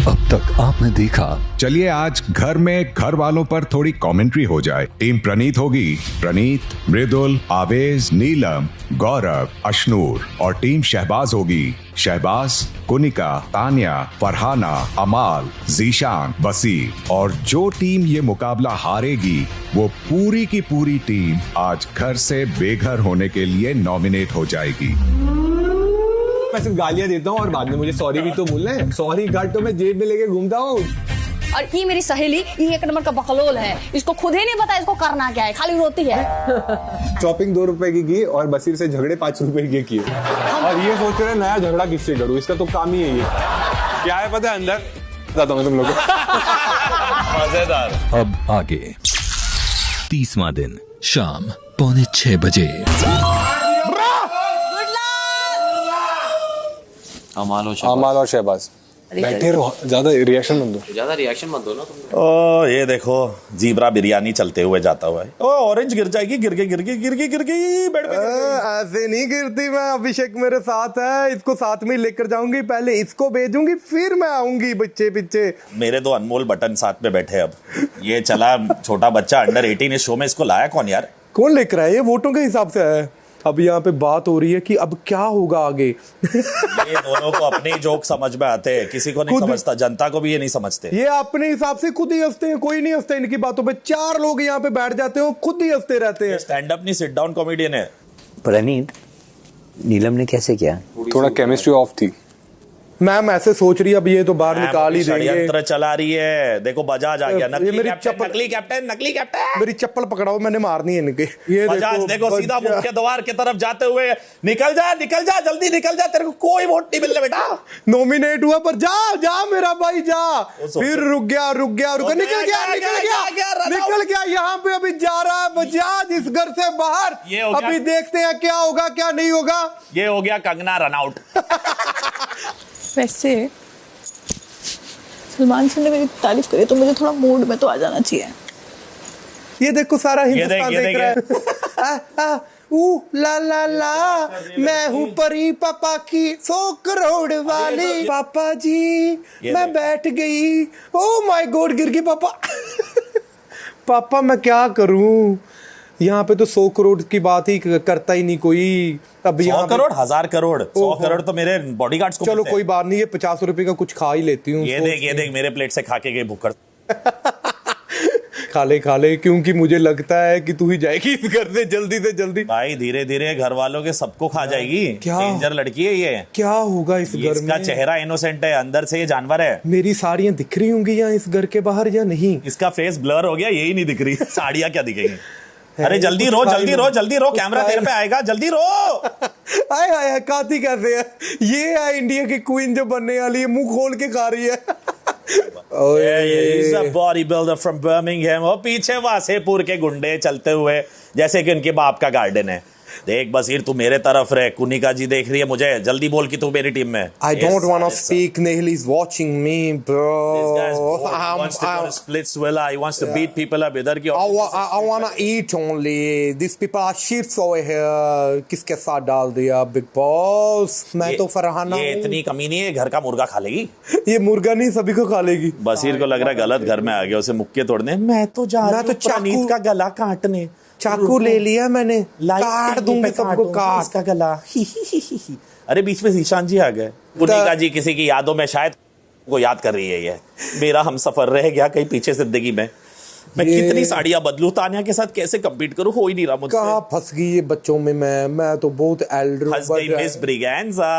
अब तक आपने देखा। चलिए आज घर में घर वालों पर थोड़ी कमेंट्री हो जाए। टीम प्रणीत होगी प्रणीत, मृदुल, आवेश, नीलम, गौरव, अशनूर। और टीम शहबाज होगी शहबाज, कुनिका, तानिया, फरहाना, अमाल, जीशान, वसीम। और जो टीम ये मुकाबला हारेगी वो पूरी की पूरी टीम आज घर से बेघर होने के लिए नॉमिनेट हो जाएगी। मैं सिर्फ गालियां देता हूँ और बाद में मुझे सॉरी भी तो बोलना है। सॉरी कार्ड तो मैं जेब में लेके घूमता हूँ। और ये मेरी सहेली, ये एक नंबर का बकलोल है। इसको खुद ही नहीं पता इसको करना क्या है, खाली रोती है। शॉपिंग 2 रुपए की और बसीर से झगड़े 5 रुपए के किए। और ये सोच रहे नया झगड़ा किससे करूँ, इसका तो काम ही है ये। क्या है पता है अंदर, बताता हूँ तुम लोगों को। मजेदार। अब आगे 30वां दिन शाम 5:45 बजे। अमाल और शहबाज बैठे रहो, ज्यादा रिएक्शन मत दो ना तुम। ओ ये देखो जीब्रा बिरयानी चलते हुए जाता हुआ है। ओ ऑरेंज गिर जाएगी, गिर गई बेड पे। ऐसे नहीं गिरती। मैं अभिषेक मेरे साथ है, इसको साथ में लेकर जाऊंगी। पहले इसको भेजूंगी फिर मैं आऊंगी बच्चे पीछे। मेरे 2 अनमोल बटन साथ में बैठे। अब ये चला छोटा बच्चा अंडर 18 इस शो में, इसको लाया कौन यार? कौन लेकर आया? ये वोटों के हिसाब से है। अब यहाँ पे बात हो रही है कि अब क्या होगा आगे। ये दोनों को अपने ही जोक समझ में आते हैं, किसी को नहीं समझता, जनता को भी ये नहीं समझते। ये अपने हिसाब से खुद ही हंसते हैं, कोई नहीं हंसता इनकी बातों पे। 4 लोग यहाँ पे बैठ जाते हैं, खुद ही हंसते रहते हैं। स्टैंड अप नहीं, सिट डाउन कॉमेडियन है। प्रणीत, नीलम ने कैसे किया? थोड़ा केमिस्ट्री ऑफ थी। मैम ऐसे सोच रही है अब ये तो बाहर निकाल ही देंगे। षड्यंत्र चला रही है। देखो बजाज आ गया। नकली कैप्टन। मेरी चप्पल पकड़ाओ, मैंने मारनी है इनके। ये बजाज देखो सीधा मुख्य द्वार की तरफ जाते हुए। निकल जा जल्दी निकल जा, तेरे को कोई वोट नहीं मिलने बेटा। नॉमिनेट हुआ पर जा मेरा भाई जा। फिर रुक गया निकल गया। यहाँ पे अभी जा रहा है बजाज इस घर से बाहर। अभी देखते हैं क्या होगा क्या नहीं होगा। ये हो गया कंगना रन आउट। वैसे सलमान सर ने मेरी तारीफ करी तो मुझे थोड़ा मूड में तो आ जाना चाहिए। ये देखो सारा हिंदुस्तान देख रहा है। ला ला ला मैं हूँ परी पापा की 100 करोड़ वाली। पापा जी मैं बैठ गई। ओ माय गॉड गिर गई पापा। पापा मैं क्या करूं, यहाँ पे तो 100 करोड़ की बात ही करता ही नहीं कोई। अब 100 करोड़ 1000 करोड़ 100 करोड़ तो मेरे बॉडीगार्ड्स को। चलो कोई बात नहीं, ये 50 रुपए का कुछ खा ही लेती हूँ। ये देख मेरे प्लेट से खा के गए भुक्कड़। खा ले क्योंकि मुझे लगता है कि तू ही जाएगी इस घर से जल्दी से जल्दी। भाई धीरे धीरे घर वालों के सबको खा जाएगी। क्या डेंजर लड़की है ये। क्या होगा इस घर में? इसका चेहरा इनोसेंट है, अंदर से ये जानवर है। मेरी साड़ियां दिख रही होंगी यहाँ इस घर के बाहर या नहीं? इसका फेस ब्लर हो गया, यही नहीं दिख रही। साड़ियां क्या दिखेंगी? अरे जल्दी रो कैमरा तेरे पे आएगा, जल्दी रो। आए काती कैसे है? ये है इंडिया की क्वीन जो बनने वाली है, मुंह खोल के खा रही है। He's a bodybuilder from Birmingham। और पीछे वासेपुर के गुंडे चलते हुए जैसे कि उनके बाप का गार्डन है। देख बसीर तू मेरे तरफ रहे, कुनिका जी देख रही है मुझे, जल्दी बोल कि तू मेरी टीम में। I don't want to speak, Nihil is watching me, bro. This guy's bored. He wants to go to Splitsvilla. He wants to beat people up. इधर की I want to eat only. These people are shits over here. किसके साथ डाल दिया big boss? मैं तो फरहाना हूँ। ये इतनी कमीनी है, घर का मुर्गा खा लेगी। ये मुर्गा नहीं सभी को खा लेगी। बसीर को लग रहा है गलत घर में आ गया, उसे मुक्के तोड़ने। मैं तो जा रहा हूँ प्रणीत का गला काटने। चाकू ले लिया मैंने, काट दूंगी सबको, काट इसका गला। अरे बीच में ईशान जी आ गए। कुनिका जी किसी की यादों में शायद को याद कर रही है। ये मेरा हम सफर रह गया कहीं पीछे जिंदगी में। मैं कितनी साड़ियां बदलूं, तानिया के साथ कैसे compete करूं, हो ही नहीं रहा मुझसे। कहाँ फंस गई ये बच्चों में मैं तो बहुत एल्डर फंस गई मिस ब्रिगेंजा।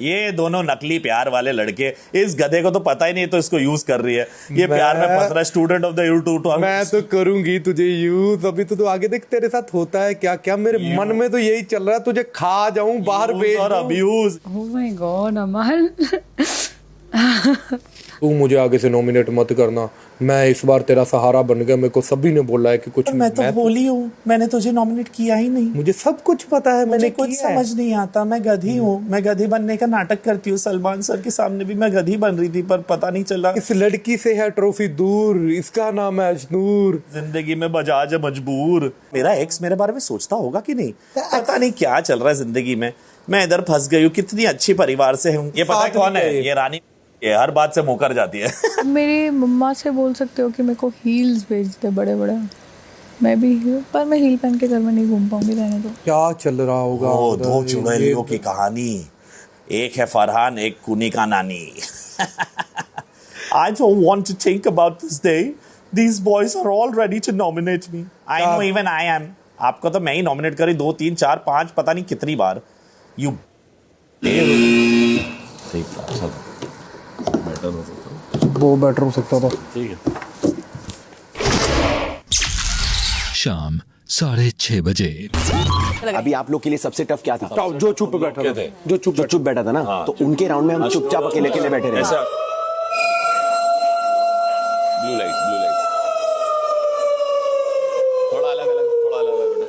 ये दोनों नकली प्यार वाले लड़के, इस गधे को तो पता ही नहीं तो इसको यूज कर रही है। ये प्यार में फंस रहा है, स्टूडेंट ऑफ द ईयर 2। मैं तो करूंगी तुझे यूज। अभी तो आगे देख तेरे साथ होता है क्या क्या। मेरे मन में तो यही चल रहा है, तुझे खा जाऊं, बाहर भेज और अब्यूज। ओह माय गॉड अमल। तू मुझे आगे से नॉमिनेट मत करना, मैं इस बार तेरा सहारा बन गया, मेरे को सभी ने बोला है कि कुछ मैं तो भोली हूँ, मैंने तुझे नॉमिनेट किया ही नहीं। मुझे सब कुछ पता है, मैंने कुछ समझ नहीं आता, मैं गधी हूँ। मैं गधी बनने का नाटक करती हूँ, सलमान सर के सामने भी मैं गधी बन रही थी पर पता नहीं चला। इस लड़की से है ट्रॉफी दूर, इसका नाम है अजनूर। जिंदगी में बजाज है मजबूर। मेरा एक्स मेरे बारे में सोचता होगा कि नहीं, पता नहीं क्या चल रहा है जिंदगी में। मैं इधर फंस गई हूँ, कितनी अच्छी परिवार से हूँ। ये पता है कौन है? ये रानी, ये हर बात से मुकर जाती है। मेरी मम्मा से बोल सकते हो कि मेरे को हील्स भेज दे बड़े बड़े, मैं भी पर मैं हील पहन के घर में नहीं घूम पाऊंगी, रहने दो। क्या चल रहा होगा? दो चुड़ैलियों की कहानी, एक है फरहान, एक कुनी का नानी। I don't want to think about this day. These boys are all ready to nominate me. I know even I am. आपको तो मैं ही नॉमिनेट करी 2 3 4 5 पता नहीं कितनी बार। You वो बेटर हो सकता था। ठीक है। शाम 6:30 बजे। अभी आप लोग के लिए सबसे टफ क्या था? जो चुप बैठा था, जो चुप बैठा था ना, तो उनके राउंड में हम चुपचाप अकेले अकेले बैठे रहे। ब्लू लाइट थोड़ा अलग बेटा।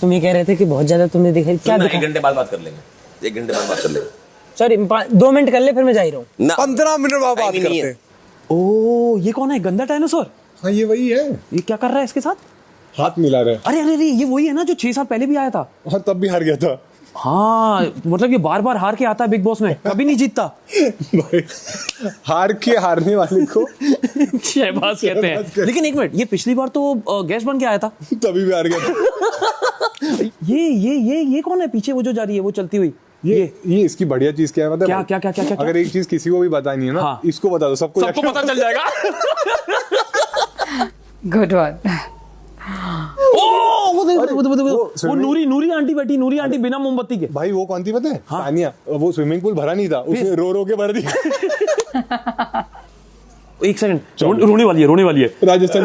तुम ये कह रहे थे कि बहुत ज्यादा तुमने देखा, क्या देखा? 1 घंटे बाद बात कर लेंगे, 1 घंटे बाद बात कर लेंगे। सॉरी 2 मिनट कर ले, फिर मैं जा ही रहा हूँ। 15 मिनट बाद बात करते हैं। ओ ये कौन है? गंदा डायनासोर? हाँ ये वही है। ये क्या कर रहा है इसके साथ? हाथ मिला रहा है। अरे अरे ये वही है ना जो 6 साल पहले भी आया था। हाँ तब भी हार गया था। हाँ मतलब ये बार बार हार के आता है बिग बॉस में, कभी नहीं जीतता। भाई हार के हारने वाले को शहबाज कहते हैं। लेकिन एक मिनट, ये पिछली बार तो गेस्ट बन के आया था, तभी भी हार गया था। ये कौन है पीछे वो जो जा रही है, वो चलती हुई? ये इसकी बढ़िया चीज क्या है मतलब? क्या? अगर एक चीज किसी को भी बतानी है ना, हाँ। इसको बता दो, सबको पता चल जाएगा। Good one. वो नूरी आंटी बैठी, नूरी आंटी बिना मोमबत्ती के। भाई वो कौन थी पता है? तानिया। वो स्विमिंग पूल भरा नहीं था, उसने रो के भर दिया। एक सेकंड, रोने वाली है। राजस्थान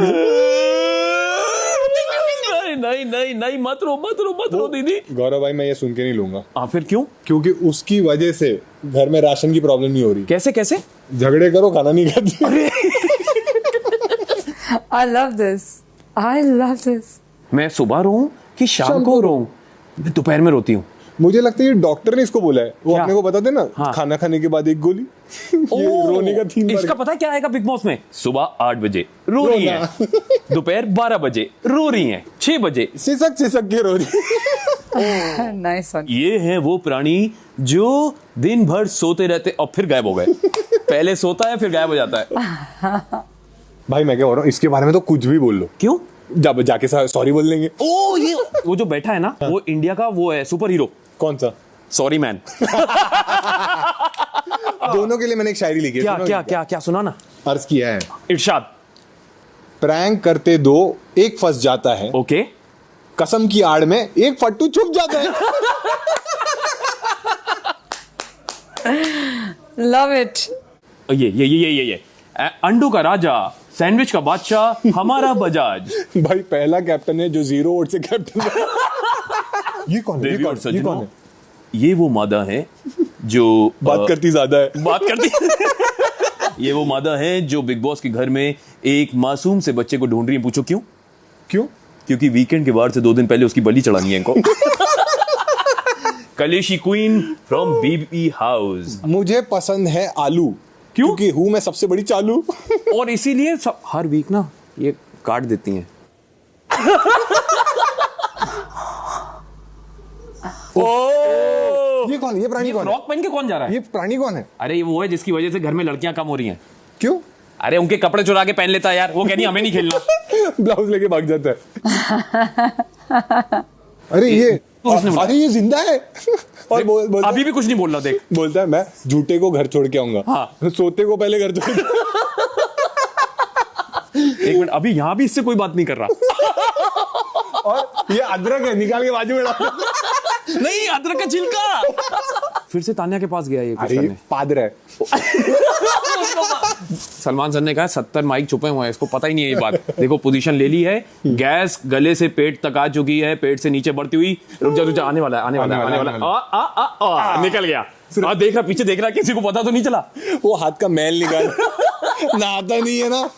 नहीं मत रो दीदी। गौरव भाई मैं ये सुन के नहीं लूंगा। हाँ फिर क्यों? क्योंकि उसकी वजह से घर में राशन की प्रॉब्लम नहीं हो रही। कैसे? झगड़े करो, खाना नहीं खाते। I love this. मैं सुबह रोऊं कि शाम को रोऊं? दोपहर में रोती हूँ। मुझे लगता है ये डॉक्टर ने इसको बोला है, वो क्या? अपने को बताते ना, हाँ। खाना खाने के बाद 1 गोली। ये रोने का थीम। इसका पता क्या आएगा बिग बॉस में? सुबह 8 बजे रो रही है, दोपहर 12 बजे रो रही है, 6 बजे सिसक के रो रही। Nice one. ये है वो प्राणी जो दिन भर सोते रहते और फिर गायब हो गए। पहले सोता है फिर गायब हो जाता है। भाई मैं क्या बोल रहा हूँ, इसके बारे में तो कुछ भी बोल लो। क्यों? जब जाके सॉरी बोल देंगे। ओ ये वो जो बैठा है ना, वो इंडिया का वो है सुपर हीरो। कौन सा? Sorry man. दोनों के लिए मैंने एक शायरी लिखी है। क्या सुना ना। अर्ज किया है, इरशाद। प्रैंक करते 2, एक फंस जाता है। ओके। कसम की आड़ में एक फट्टू छुप जाता है। Love it. ये अंडू का राजा, सैंडविच का बादशाह, हमारा बजाज। भाई पहला कैप्टन है जो 0 वोट से कैप्टन। ये कौन है? ये वो मादा है जो बात करती ज्यादा है। ये वो मादा है जो बिग बॉस के घर में एक मासूम से बच्चे को ढूंढ रही है। पूछो क्यों? क्योंकि वीकेंड के बाद से 2 दिन पहले उसकी बलि चढ़ानी है इनको। कलेशी क्वीन फ्रॉम बीबी हाउस। मुझे पसंद है आलू। क्योंकि हूं मैं सबसे बड़ी चालू। और इसीलिए हर वीक ना ये काट देती हैं। ये कौन है? ये प्राणी कौन है? फ्रॉक पहन के कौन जा रहा है? ये प्राणी कौन है? अरे ये वो है जिसकी वजह से घर में लड़कियां कम हो रही हैं। क्यों? अरे उनके कपड़े चुरा के पहन लेता है यार, वो कहनी हमें नहीं खेलना। ब्लाउज लेके भाग जाता है। अरे ये जिंदा है। और बोलता अभी भी कुछ नहीं बोल रहा। देख बोलता है मैं झूठे को घर छोड़ के आऊंगा। हाँ। सोते को पहले घर छोड़ के। एक मिनट, अभी यहाँ भी इससे कोई बात नहीं कर रहा। और ये अदरक है, निकाल के बाजू में डाल। नहीं, अदरक का छिलका। फिर से तान्या के पास गया ये कुछ करने। पादर है। सलमान सर ने कहा 70 माइक छुपे हुए हैं, इसको पता ही नहीं है ये बात। देखो पोजीशन ले ली है, गैस गले से पेट तक आ चुकी है, पेट से नीचे बढ़ती हुई। रुक जा, आने वाला है। निकल गया। देख रहा, पीछे देख रहा, किसी को पता तो नहीं चला। वो हाथ का मैल निकाल। नहाता नहीं है ना।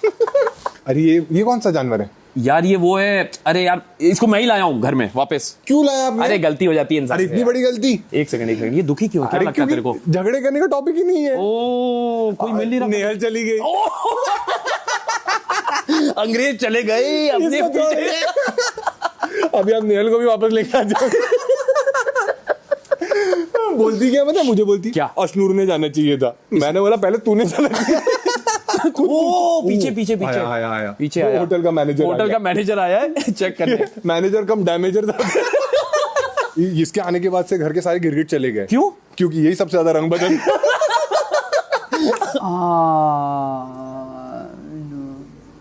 अरे ये कौन सा जानवर है यार? ये वो है, अरे यार इसको मैं ही लाया हूँ घर में वापस। क्यों लाया आपने? अरे गलती हो जाती है इंसान अरे से इतनी यार। बड़ी गलती। एक सेकंड, ये दुखी क्यों? क्या लगता है तेरे को? झगड़े करने का टॉपिक ही नहीं है। ओ कोई मिल नहीं रहा। नेहल चली गई। अंग्रेज चले गए अपने पीछे। अभी आप नेहल को भी वापस लेके आ जाओ। बोलती क्या पता मुझे? बोलती क्या? अशनूर ने जाना चाहिए था। मैंने बोला पहले तूने जाना चाहिए। ओ पीछे पीछे पीछे आया पीछे आया। होटल का मैनेजर आया है चेक करने। मैनेजर कम डैमेजर था। इसके आने के बाद से घर के सारे गिरगिट चले गए। क्यों? क्योंकि यही सबसे ज्यादा रंग बदल।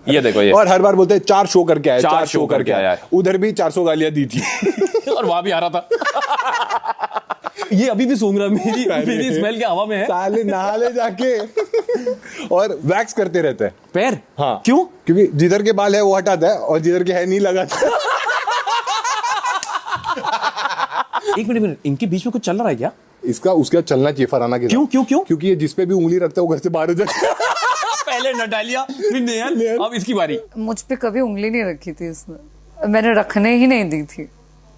ये देखो ये। और हर बार बोलते हैं 4 शो करके आया, 4 शो करके आया है। उधर भी 400 गालियां दी थी। और वहां भी आ रहा था। ये अभी भी सूंघ रहा, मेरी स्मेल क्या हवा में है। साले नहा ले जाके। और वैक्स करते रहते हैं पैर। हाँ क्यों? क्योंकि जिधर के बाल है वो हटाता है और जिधर के है नहीं लगाता। एक मिनट, इनके बीच में कुछ चल रहा है क्या? इसका उसका चलना चाहिए फरहाना के साथ। क्यों? क्योंकि ये जिस पे भी उंगली रखता है वो घर से बाहर हो जाता है। पहले नटालिया फिर नेहल, अब इसकी बारी। मुझ पे कभी उंगली नहीं रखी थी इसने, मैंने रखने ही नहीं दी थी।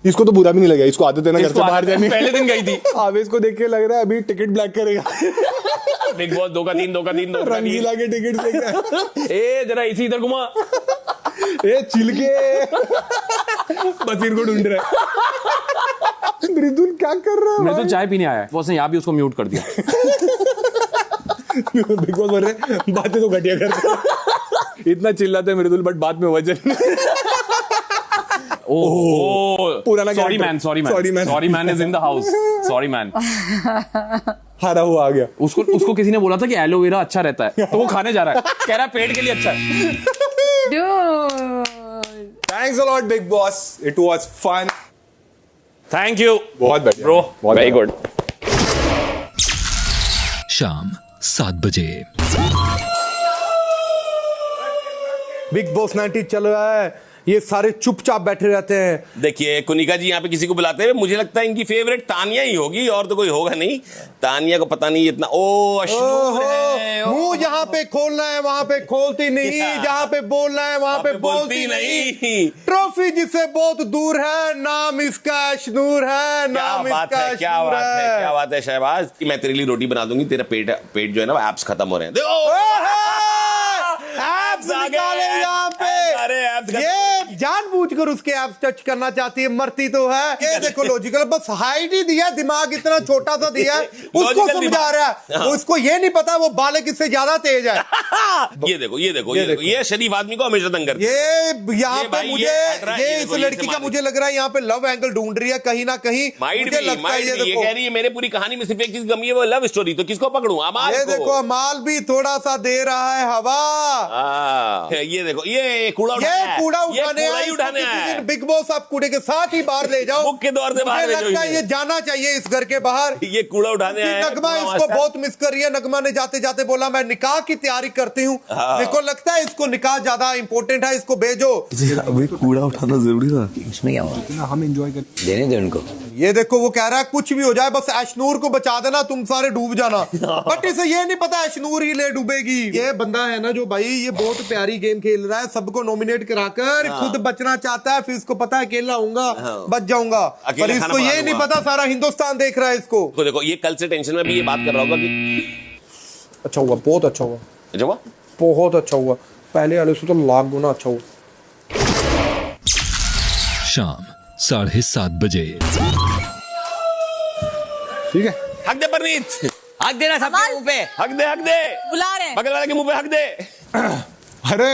इसको तो बुरा भी नहीं लगा, इसको आदत है ना घर से बाहर जाने की। पहले दिन गई थी। आवेश को देख के लग रहा है अभी टिकट ब्लैक करेगा। बिग बॉस 2 का 3 रंगीला के टिकट देगा। ए जरा इसी इधर घुमा। ए चिलके। बसीर को ढूंढ रहा है। मृदुल क्या कर रहा है? मैं तो चाय पीने आया है। उसने यहाँ भी उसको म्यूट कर दिया। बिग बॉस बोल रहे बातें तो घटिया करते। इतना चिल्लाते मृदुल बट बात में वजन। पुराना sorry man is in the house. Sorry man हारा हुआ आ गया। उसको किसी ने बोला था कि एलोवेरा अच्छा रहता है, तो वो खाने जा रहा है। कह रहा है पेट के लिए अच्छा है। Thanks a lot big boss, it was fun. Thank you. बहुत बढ़िया ब्रो, वेरी गुड। शाम 7 बजे। बिग बॉस 90 चल रहा है, ये सारे चुपचाप बैठे रहते हैं। देखिए कुनिका जी यहाँ पे किसी को बुलाते हैं, मुझे लगता है इनकी फेवरेट तानिया ही होगी और तो कोई होगा नहीं। तानिया को पता नहीं इतना। मुंह जहाँ पे खोलना है वहां पे खोलती नहीं, जहाँ पे बोलना है वहां पे बोलती नहीं। ट्रॉफी जिससे बहुत दूर है, नाम इसका अशनूर है। नाम इसका अशनूर है। क्या बात है शहबाज, कि मैं तेरे लिए रोटी बना दूंगी, तेरा पेट जो है ना एप्स खत्म हो रहे हैं। देखो एप्स निकाले यहाँ पे। ये जानबूझकर उसके एप्स टच करना चाहती है, मरती तो है। ये देखो लॉजिकल, बस हाइट ही दिया, दिमाग इतना छोटा सा दिया है, उसको समझा रहा है। उसको ये नहीं पता वो बाले किससे ज्यादा तेज है। ये देखो ये शरीफ आदमी को हमेशा तंग करती है। ये यहाँ पे मुझे इस लड़की का मुझे लग रहा है यहाँ पे लव एंगल ढूंढ रही है कहीं ना कहीं। मुझे लगता है ये कह रही है मेरे पूरी कहानी में सिर्फ एक चीज कमी है, वो लव स्टोरी। तो किसको पकड़ूं? अमाल को। ये देखो अमाल भी थोड़ा सा दे रहा है हवा। ये देखो ये कूड़ा उठाने आया। बिग बॉस आप कूड़े के साथ ही बाहर ले जाओ, मुख्य द्वार से बाहर ले जाओ। लगता है ये जाना चाहिए इस घर के बाहर। ये कूड़ा उठाने आया। नगमा इसको बहुत मिस कर रही है। नगमा ने जाते जाते बोला मैं निकाह की तैयारी करती हूँ। मेरे को लगता है इसको निकाह ज्यादा इंपॉर्टेंट है, इसको भेजो। अभी कूड़ा उठाना जरूरी था। इसमें क्या हुआ? हम एंजॉय कर देने दे उनको। ये देखो वो कह रहा है कुछ भी हो जाए बस अशनूर को बचा देना, तुम सारे डूब जाना। बट इसे ये नहीं पता अशनूर ही ले डूबेगी। ये बंदा है ना जो भाई ये बहुत प्यारी गेम खेल रहा है, सबको नॉमिनेट कराकर खुद बचना चाहता है, फिर इसको पता है अकेला होऊंगा बच जाऊंगा, पर इसको ये नहीं पता सारा हिंदुस्तान देख रहा है इसको। देखो ये कल से टेंशन में भी ये बात कर रहा होगा कि अच्छा हुआ, बहुत अच्छा हुआ, बहुत अच्छा हुआ, पहले वाले से तो लाख गुना अच्छा हुआ। शाम 7:30 बजे। ठीक है, हक दे परनीत, हक देना सबके मुंह पे। हक दे बुला रहे हैं। बगल वाले के मुंह पे हक दे। अरे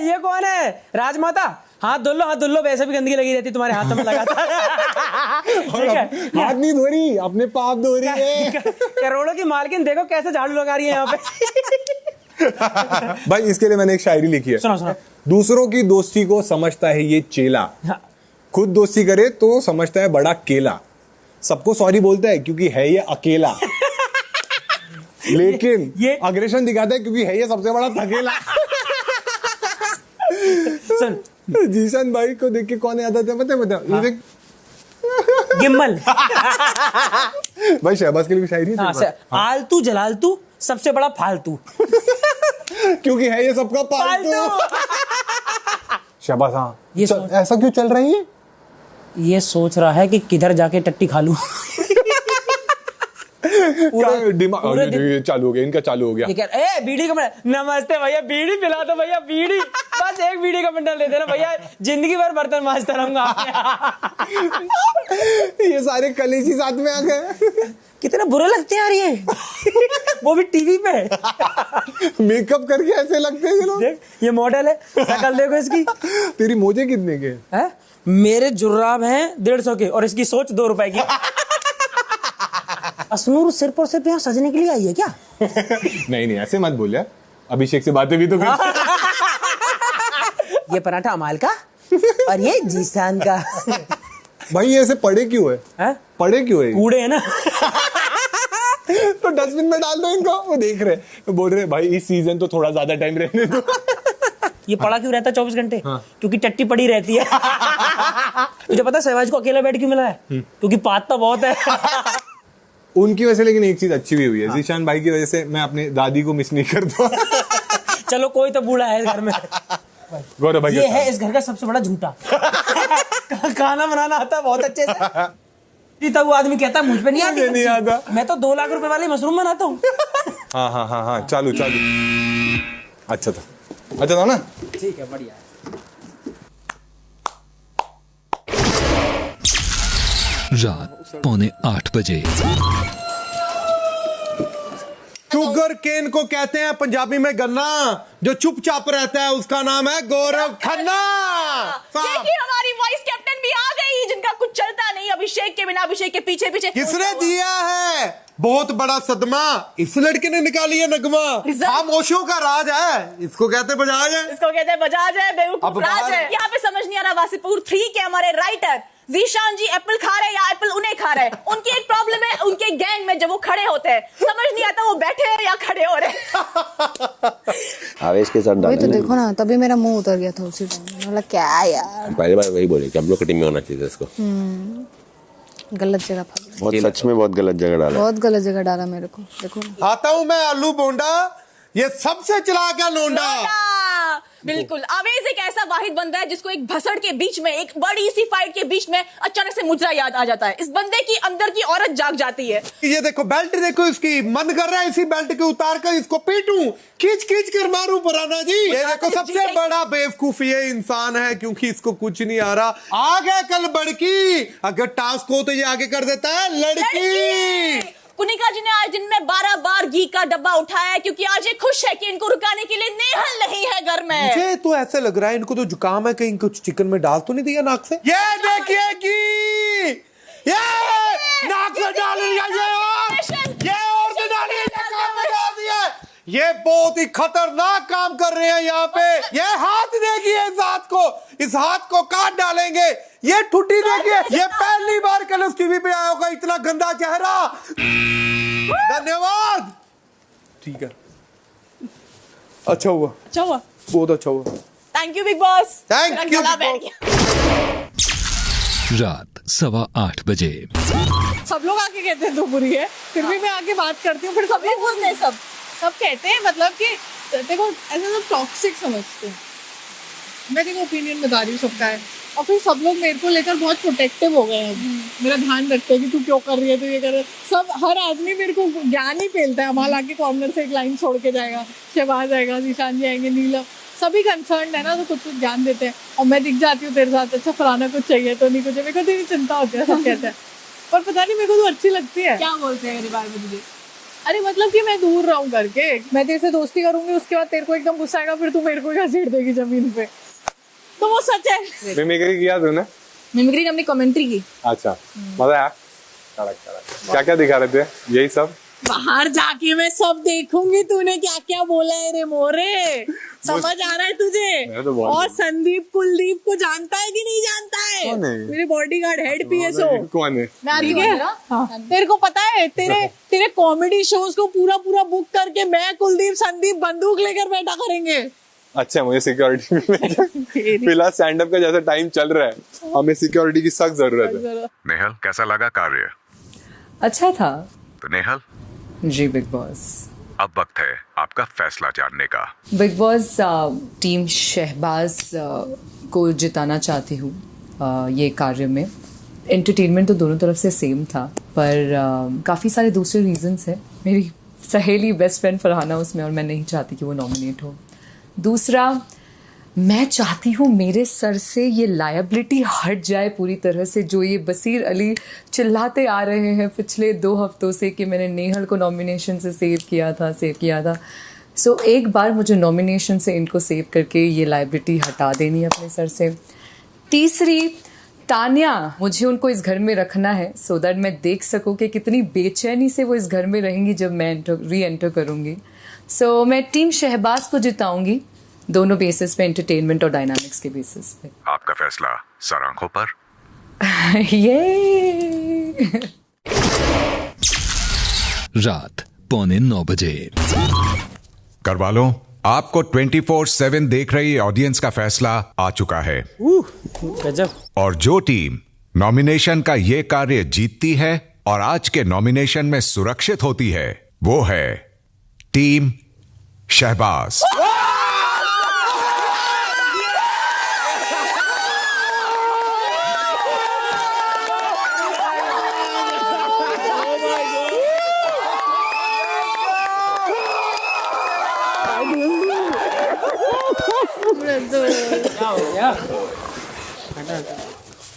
ये कौन है? राजमाता, हाथ धुल लो, वैसे भी गंदगी लगी रहती तुम्हारे हाथों में लगाता। हाथ नहीं धो रही, अपने पाप धो रही है। करोड़ों की मालकिन देखो कैसे झाड़ू लगा रही है यहाँ पे। भाई इसके लिए मैंने एक शायरी लिखी है। सुनो। दूसरों की दोस्ती को समझता है ये चेला, खुद दोस्ती करे तो समझता है बड़ा केला। सबको सॉरी बोलता है क्योंकि है ये अकेला, लेकिन ये अग्रेशन दिखाता है क्योंकि है ये सबसे बड़ा थकेला। सुन, जीशन भाई को देख के कौन याद आता है पता है? देख गिम्मल। भाई शहबाज के लिए भी शायरी है। आलतू जलालतू सबसे बड़ा फालतू। क्योंकि है ये सबका पालतू। शाबाश। हाँ, ये ऐसा क्यों चल रही है? ये सोच रहा है कि किधर जाके टट्टी खा लूं। दिमाग चालू हो गया इनका, चालू हो गया। ये कह ए बीड़ी का नमस्ते भैया, बीड़ी पिला दो भैया, बीड़ी बस एक बीड़ी का बंडल दे देना भैया, जिंदगी भर बर्तन मांजता रहूंगा। ये सारे कलेजी साथ में आ गए। कितने बुरे लगते हैं यार ये। वो भी टीवी पे मेकअप करके ऐसे लगते हैं ये लोग। देख ये मॉडल है, शक्ल देखो इसकी। तेरी मोजे कितने के हैं? मेरे जुर्राब हैं 150 के और इसकी सोच 2 रुपए की। असनूर सिर्फ और सिर्फ यहाँ सजने के लिए आई है क्या? नहीं ऐसे मत बोल यार, अभिषेक से बातें भी तो कर। ये पराठा अमाल का और ये जीसान का। भाई ये ऐसे पड़े क्यों है? पड़े क्यों है? कूड़े है ना। तो डस्टबिन में डाल दो इनको। वो देख रहे, बोल रहे भाई इस सीजन तो थोड़ा ज्यादा टाइम रहने दो। ये पड़ा क्यों रहता है 24 घंटे? क्योंकि टट्टी पड़ी रहती है। तुझे पता है सहवाज को अकेला बेड क्यों मिला है? क्योंकि पाता बहुत है। उनकी वजह से लेकिन एक चीज अच्छी भी हुई है, जीशान भाई की वजह से मैं अपने दादी को मिस नहीं करता। चलो कोई तो बूढ़ा है घर में। गौरव भाई ये है इस घर का सबसे बड़ा झूठा। खाना बनाना आता है बहुत अच्छे से। तब वो आदमी कहता है मुझ पे नहीं आता। मैं तो 2 लाख रुपए वाली मशरूम बनाता हूँ। हाँ चालू। अच्छा था ना? ठीक है, बढ़िया। रात 7:45 बजे। शुगर केन को कहते हैं पंजाबी में गन्ना, जो चुपचाप रहता है उसका नाम है गौरव खन्ना। देखिए हमारी वाइस कैप्टन भी आ गई, जिनका कुछ चलता नहीं अभिषेक के बिना। अभिषेक के पीछे किसने दिया है बहुत बड़ा सदमा? इस लड़के ने निकाली है नगमा। खामोशों का राज है, इसको कहते बजाज है। इसको कहते बजाज है, बेवकूफ राज है। यहाँ पे समझ नहीं आ रहा वासीपुर 3 के हमारे राइटर जीशान जी एप्पल खा रहे हैं या एप्पल उन्हें खा रहे हैं। उनकी एक प्रॉब्लम है, उनके गैंग में जब वो खड़े होते हैं समझ नहीं आता वो बैठे हैं या खड़े हो रहे हैं। आवेश के साथ वही तो देखो ना, तभी मेरा मुंह उतर गया था उसी टाइम। मतलब क्या यार, पहली बार वही बोले कि हम लोग की टीम में होना चाहिए इसको। गलत जगह बहुत, सच में बहुत गलत जगह डाला, बहुत गलत जगह डाला मेरे को। देखो आता हूँ मैं आलू बोंडा, ये सबसे चलाक है लोंडा। बिल्कुल। आवेश एक ऐसा वाहिद बंदा है जिसको एक भसड़ के बीच में, एक बड़ी सी फाइट के बीच में अचानक से मुजरा याद आ जाता है। इस बंदे की अंदर की औरत जाग जाती है। ये देखो बेल्ट देखो इसकी, मन कर रहा है इसी बेल्ट के उतार कर इसको पीटूं, खींच कर मारूं पराना जी। ये देखो सबसे बड़ा बेवकूफ ये इंसान है, क्योंकि इसको कुछ नहीं आ रहा। आ गया कल बड़की, अगर टास्क हो तो ये आगे कर देता है लड़की। पुनिका जी ने आज दिन में 12 बार घी का डब्बा उठाया है, क्योंकि आज ये खुश है कि इनको रुकाने के लिए नेहल नहीं है घर में। मुझे तो ऐसे लग रहा है इनको तो जुकाम है, कहीं कुछ चिकन में डाल तो नहीं दिया नाक से। ये देखिए घी, ये नाक से डाल लिया, ये और से डाल दिया। ये बहुत ही खतरनाक काम कर रहे हैं यहाँ पे। ये हाथ देखिए, इस हाथ को काट डालेंगे। ये ठुड्डी देखिए, ये पहली बार कलर्स टीवी पे आया होगा, इतना गंदा चेहरा। धन्यवाद। ठीक है, अच्छा हुआ, बहुत अच्छा हुआ। Thank you big boss. Thank you. रात 8:15 बजे। सब लोग आके कहते हैं तू बुरी है, फिर भी मैं आके बात करती हूँ, फिर सब लोग बोलते हैं, सब कहते हैं, मतलब कि देखो ऐसे सब टॉक्सिक समझते हैं। मैं देखो ओपिनियन बता रही हूँ सबका है, और फिर सब लोग मेरे को लेकर बहुत प्रोटेक्टिव हो गए हैं। मेरा ध्यान रखते हैं कि तू क्यों कर रही है, तू ये कर रही है। सब हर आदमी मेरे को ज्ञान ही फैलता है। हमारा आके कॉर्नर से एक लाइन छोड़ के जाएगा, शहबाज आएगा, जीशान जी आएंगे, नीलम, सभी कंसर्न है ना, तो कुछ ज्ञान देते हैं। और मैं दिख जाती हूँ तेरे साथ, अच्छा फलाना कुछ चाहिए तो नहीं, कुछ मेरे को तेरी चिंता होती है, सब कहते हैं। पर पता नहीं मेरे को तो अच्छी लगती है। क्या बोलते हैं मेरे बारे में तुझे? अरे मतलब कि मैं दूर रहूं करके, मैं तेरे से दोस्ती करूंगी, उसके बाद तेरे को एकदम गुस्सा आएगा, फिर तू मेरे को घसीट देगी जमीन पे, तो वो सच है। मिमिक्री किया तूने? मिमिक्री हमने कमेंट्री की। अच्छा, मजा आया? क्या क्या दिखा रहे थे? यही सब बाहर जाके मैं सब देखूंगी तूने क्या क्या बोला है रे मोरे, समझ आ रहा है तुझे? तो और संदीप कुलदीप को जानता है कि नहीं जानता है? मेरे बॉडीगार्ड हेड पीएसओ कौन है? ठीक है, तेरे को पता है, तेरे कॉमेडी शोज को पूरा बुक करके मैं कुलदीप संदीप बंदूक लेकर बैठा करेंगे। अच्छा, मुझे सिक्योरिटी फिलहाल स्टैंड अप का जैसा टाइम चल रहा है, हमें सिक्योरिटी की सख्त जरूरत है। नेहल कैसा लगा कार्य? अच्छा था। तो नेहल जी बिग बॉस, अब वक्त है आपका फैसला जानने का। बिग बॉस टीम शहबाज को जिताना चाहती हूँ ये कार्य में। एंटरटेनमेंट तो दोनों तरफ से सेम था, पर काफ़ी सारे दूसरे रीजंस हैं। मेरी सहेली बेस्ट फ्रेंड फरहाना उसमें, और मैं नहीं चाहती कि वो नॉमिनेट हो। दूसरा, मैं चाहती हूँ मेरे सर से ये लायबिलिटी हट जाए पूरी तरह से, जो ये बसीर अली चिल्लाते आ रहे हैं पिछले 2 हफ्तों से कि मैंने नेहल को नॉमिनेशन से सेव किया था। सो एक बार मुझे नॉमिनेशन से इनको सेव करके ये लायबिलिटी हटा देनी है अपने सर से। तीसरी, तान्या, मुझे उनको इस घर में रखना है सो दैट मैं देख सकूँ कि कितनी बेचैनी से वो इस घर में रहेंगी जब मैं री एंटर करूँगी। सो मैं टीम शहबाज को जिताऊंगी, दोनों बेसिस पे, एंटरटेनमेंट और डायनामिक्स के बेसिस पे। आपका फैसला सर आंखों पर। ये रात 8:45 बजे। घर वालों, आपको 24/7 देख रही ऑडियंस का फैसला आ चुका है। गजब। और जो टीम नॉमिनेशन का ये कार्य जीतती है और आज के नॉमिनेशन में सुरक्षित होती है, वो है टीम शहबाज।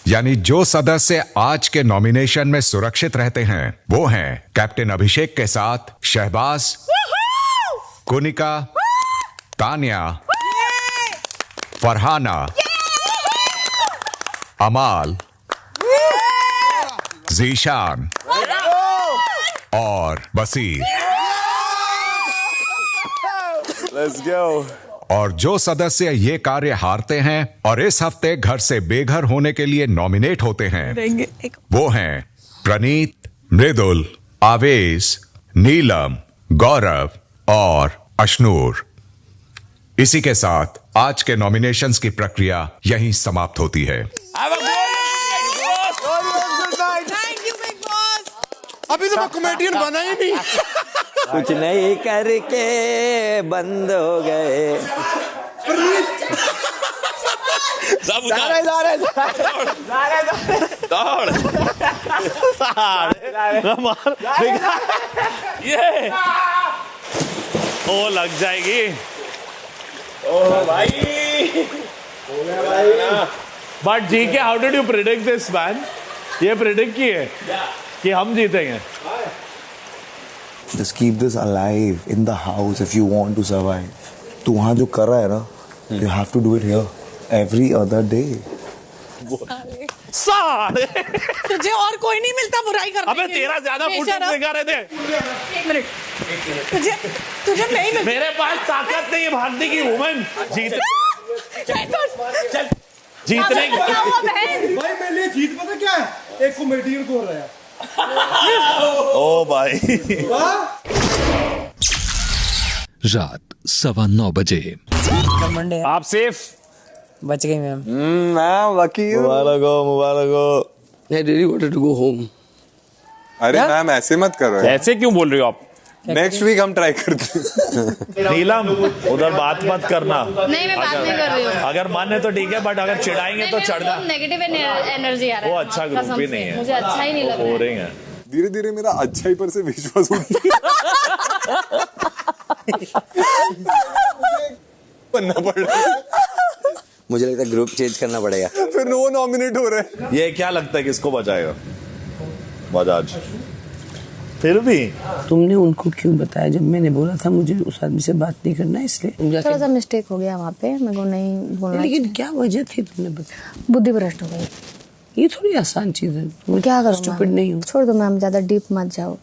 यानी जो सदस्य आज के नॉमिनेशन में सुरक्षित रहते हैं वो हैं कैप्टन अभिषेक के साथ शहबाज, कुनिका, तान्या, फरहाना, अमाल, जीशान और बसीर। Let's go. और जो सदस्य ये कार्य हारते हैं और इस हफ्ते घर से बेघर होने के लिए नॉमिनेट होते हैं, वो हैं प्रणीत, मृदुल, आवेश, नीलम, गौरव और अशनूर। इसी के साथ आज के नॉमिनेशंस की प्रक्रिया यहीं समाप्त होती है। अभी तो मैं कॉमेडियन बना ही नहीं। कुछ नहीं करके बंद हो गए। ये ओ लग जाएगी। ओ भाई, बट जी के how did you predict this man? ये प्रिडिक्ट की है कि हम जीतेंगे। Just keep this alive in the house if you want to survive. तू वहाँ जो कर रहा है ना, you have to do it here every other day. साले तुझे और कोई नहीं मिलता बुराई करने के लिए। अबे तेरा ज्यादा फुट दिखा रहे थे। 1 मिनट, तुझे नहीं मिलता। मेरे पास ताकत नहीं है भागने की। वुमेन जीत जीतने की। भाई मेरे लिए जीत पता क्या है? एक कॉमेडियन को हो रहा है। ओ भाई। रात 9:15 बजे। आप सेफ बच गई मैम। मुबारक हो। I really wanted to go home. अरे मैम ऐसे मत करो। ऐसे क्यों बोल रही हो आप? नेक्स्ट वीक हम ट्राई करते हैं। नीलम, उधर बात मत करना। नहीं, मैं बात नहीं कर रही हूँ। अगर मन है तो ठीक है, बट अगर चिढ़ाएंगे तो चढ़ना। नेगेटिव एनर्जी आ रहा है। वो अच्छा ग्रुप ही नहीं है, मुझे अच्छा ही नहीं लग रहा है। बोरिंग है। धीरे धीरे मेरा अच्छाई पर से विश्वास बनना पड़ रहा है। मुझे लगता है ग्रुप चेंज करना पड़ेगा। फिर वो नॉमिनेट हो रहे हैं। ये क्या लगता है किसको बचाएगा? बजाज। फिर भी तुमने उनको क्यों बताया जब मैंने बोला था मुझे उस आदमी से बात नहीं करना, इसलिए थोड़ा सा मिस्टेक हो गया वहाँ पे, मेरे को नहीं बोलना। लेकिन क्या वजह थी तुमने बताया? बुद्धि भ्रष्ट हो गई। ये थोड़ी आसान चीज है। क्या करूँ? स्टूपिड नहीं हूँ। छोड़ दो मैम, ज्यादा डीप मत जाओ,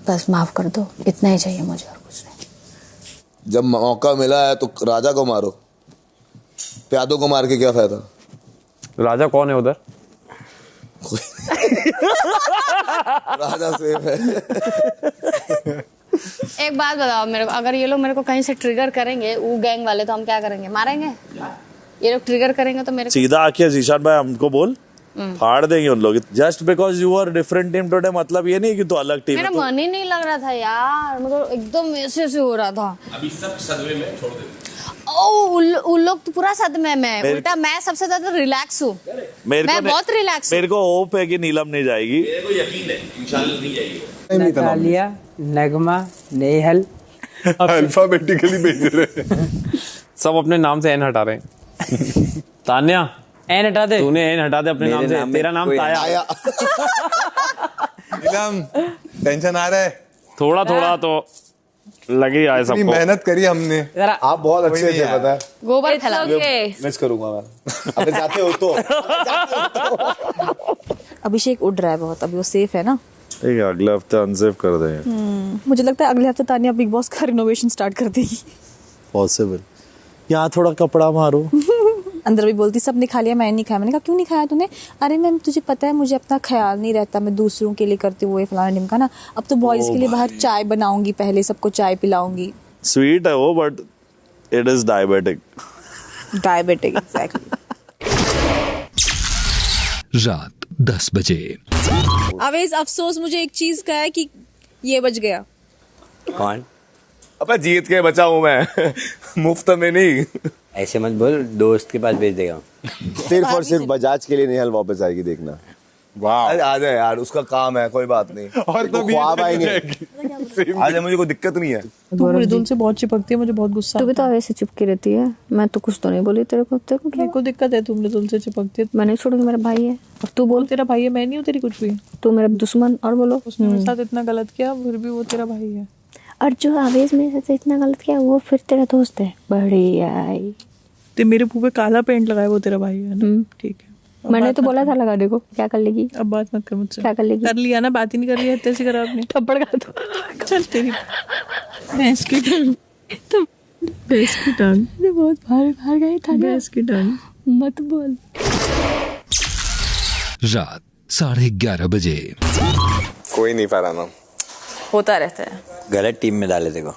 बस माफ कर दो, इतना ही चाहिए मुझे, और कुछ नहीं। जब मौका मिला है तो राजा को मारो, प्यादों को मार के क्या फायदा? राजा कौन है उधर? राजा सेफ है। एक बात बताओ मेरे को, अगर ये लोग मेरे को कहीं से ट्रिगर करेंगे, वो गैंग वाले, तो हम क्या करेंगे? मारेंगे? ये लोग ट्रिगर करेंगे तो मेरे सीधा आके जीशान भाई हमको बोल, फाड़ देंगे उन लोग। Just because you are different team today मतलब ये नहीं कि तू अलग टीम है। मेरा मन ही नहीं लग रहा था यार, मतलब एकदम ऐसे हो रहा था। अभी सब सदमे में छोड़ दे। उन लोग तो पूरा सदमे में, उल्टा मैं सबसे ज्यादा रिलैक्स हूँ। मैं बहुत रिलैक्स हूँ। मेरे को होप है कि नीलम नहीं जाएगी। मेरे को यकीन है इंशाल्लाह नहीं जाएगी। नतालिया, नगमा, नेहल अल्फाबेटिकली भेज रहे हैं। सब अपने नाम से एन हटा रहे हैं। तान्या एन हटा दे, तूने एन हटा दे अपने नाम से। तेरा नाम ताया। नीलम टेंशन आ रहा है थोड़ा थोड़ा तो लगे आए सबको। मेहनत करी हमने। आप बहुत अच्छे थे, पता है। गोबर फैला मिस करूंगा मैं। अगर जाते हो तो। अभिषेक उड़ रहा है बहुत, अभी वो सेफ है ना। ठीक है, अगले हफ्ते अनसेफ कर देंगे। मुझे लगता है अगले हफ्ते तानिया बिग बॉस का रिनोवेशन स्टार्ट कर देगी। पॉसिबल। यहाँ थोड़ा कपड़ा मारो। अंदर भी बोलती सबने खा लिया, मैंने नहीं खाया। मैंने कहा क्यों नहीं खाया तूने? अरे मैम तुझे पता है मुझे अपना ख्याल नहीं रहता, मैं दूसरों के लिए करती हूँ ये फलाना ढिमका ना। अब तो बॉयज के लिए बाहर चाय बनाऊंगी, पहले सबको चाय पिलाऊंगी। स्वीट है वो but it is diabetic. Diabetic exactly. रात 10 बजे। अवेज अफसोस मुझे एक चीज का है कि ये बच गया। कौन? अबे जीत के बचा हूँ मैं। मुफ्त में नहीं। ऐसे मत बोल, दोस्त के पास भेज देगा। सिर्फ और सिर्फ बजाज के लिए निहाल वापस आएगी, देखना। वाह आ जाए यार, उसका काम है, कोई बात नहीं। और तो ख्वाब आएंगे। आ जाए, मुझे कोई दिक्कत नहीं है। तू मृदुल से बहुत चिपकती है, मुझे बहुत गुस्सा। तू भी तो वैसे चिपकी रहती है। मैं तो कुछ तो नहीं बोली तेरे को। मेरे को दिक्कत है, तू मृदुल से चिपकती है। मैं नहीं छोड़ूंगी, मेरा भाई है। और तू बोल, तेरा भाई है, मैं नहीं हूँ तेरी कुछ भी। तू मेरा दुश्मन। और बोलो, उसने मेरे साथ इतना गलत किया फिर भी वो तेरा भाई है। और जो आवेश मेरे साथ इतना गलत किया वो फिर तेरा दोस्त है। बढ़िया। ते मेरे मुंह पे काला पेंट लगाया वो तेरा भाई है ना? ठीक है, मैंने तो बोला था लगाने को। क्या कर लेगी? अब बात मत कर मुझसे। क्या कर लेगी? कर लिया ना, बात ही नहीं कर रही है। तेरे से करा आपने, थप्पड़ खा दो। चल तेरी भैंस की टांग। भैंस की टांग बहुत बाहर गए था। भैंस की टांग मत बोल। रात 11:30 बजे। कोई नहीं फराना होता रहता है। गलत टीम में डाले देखो।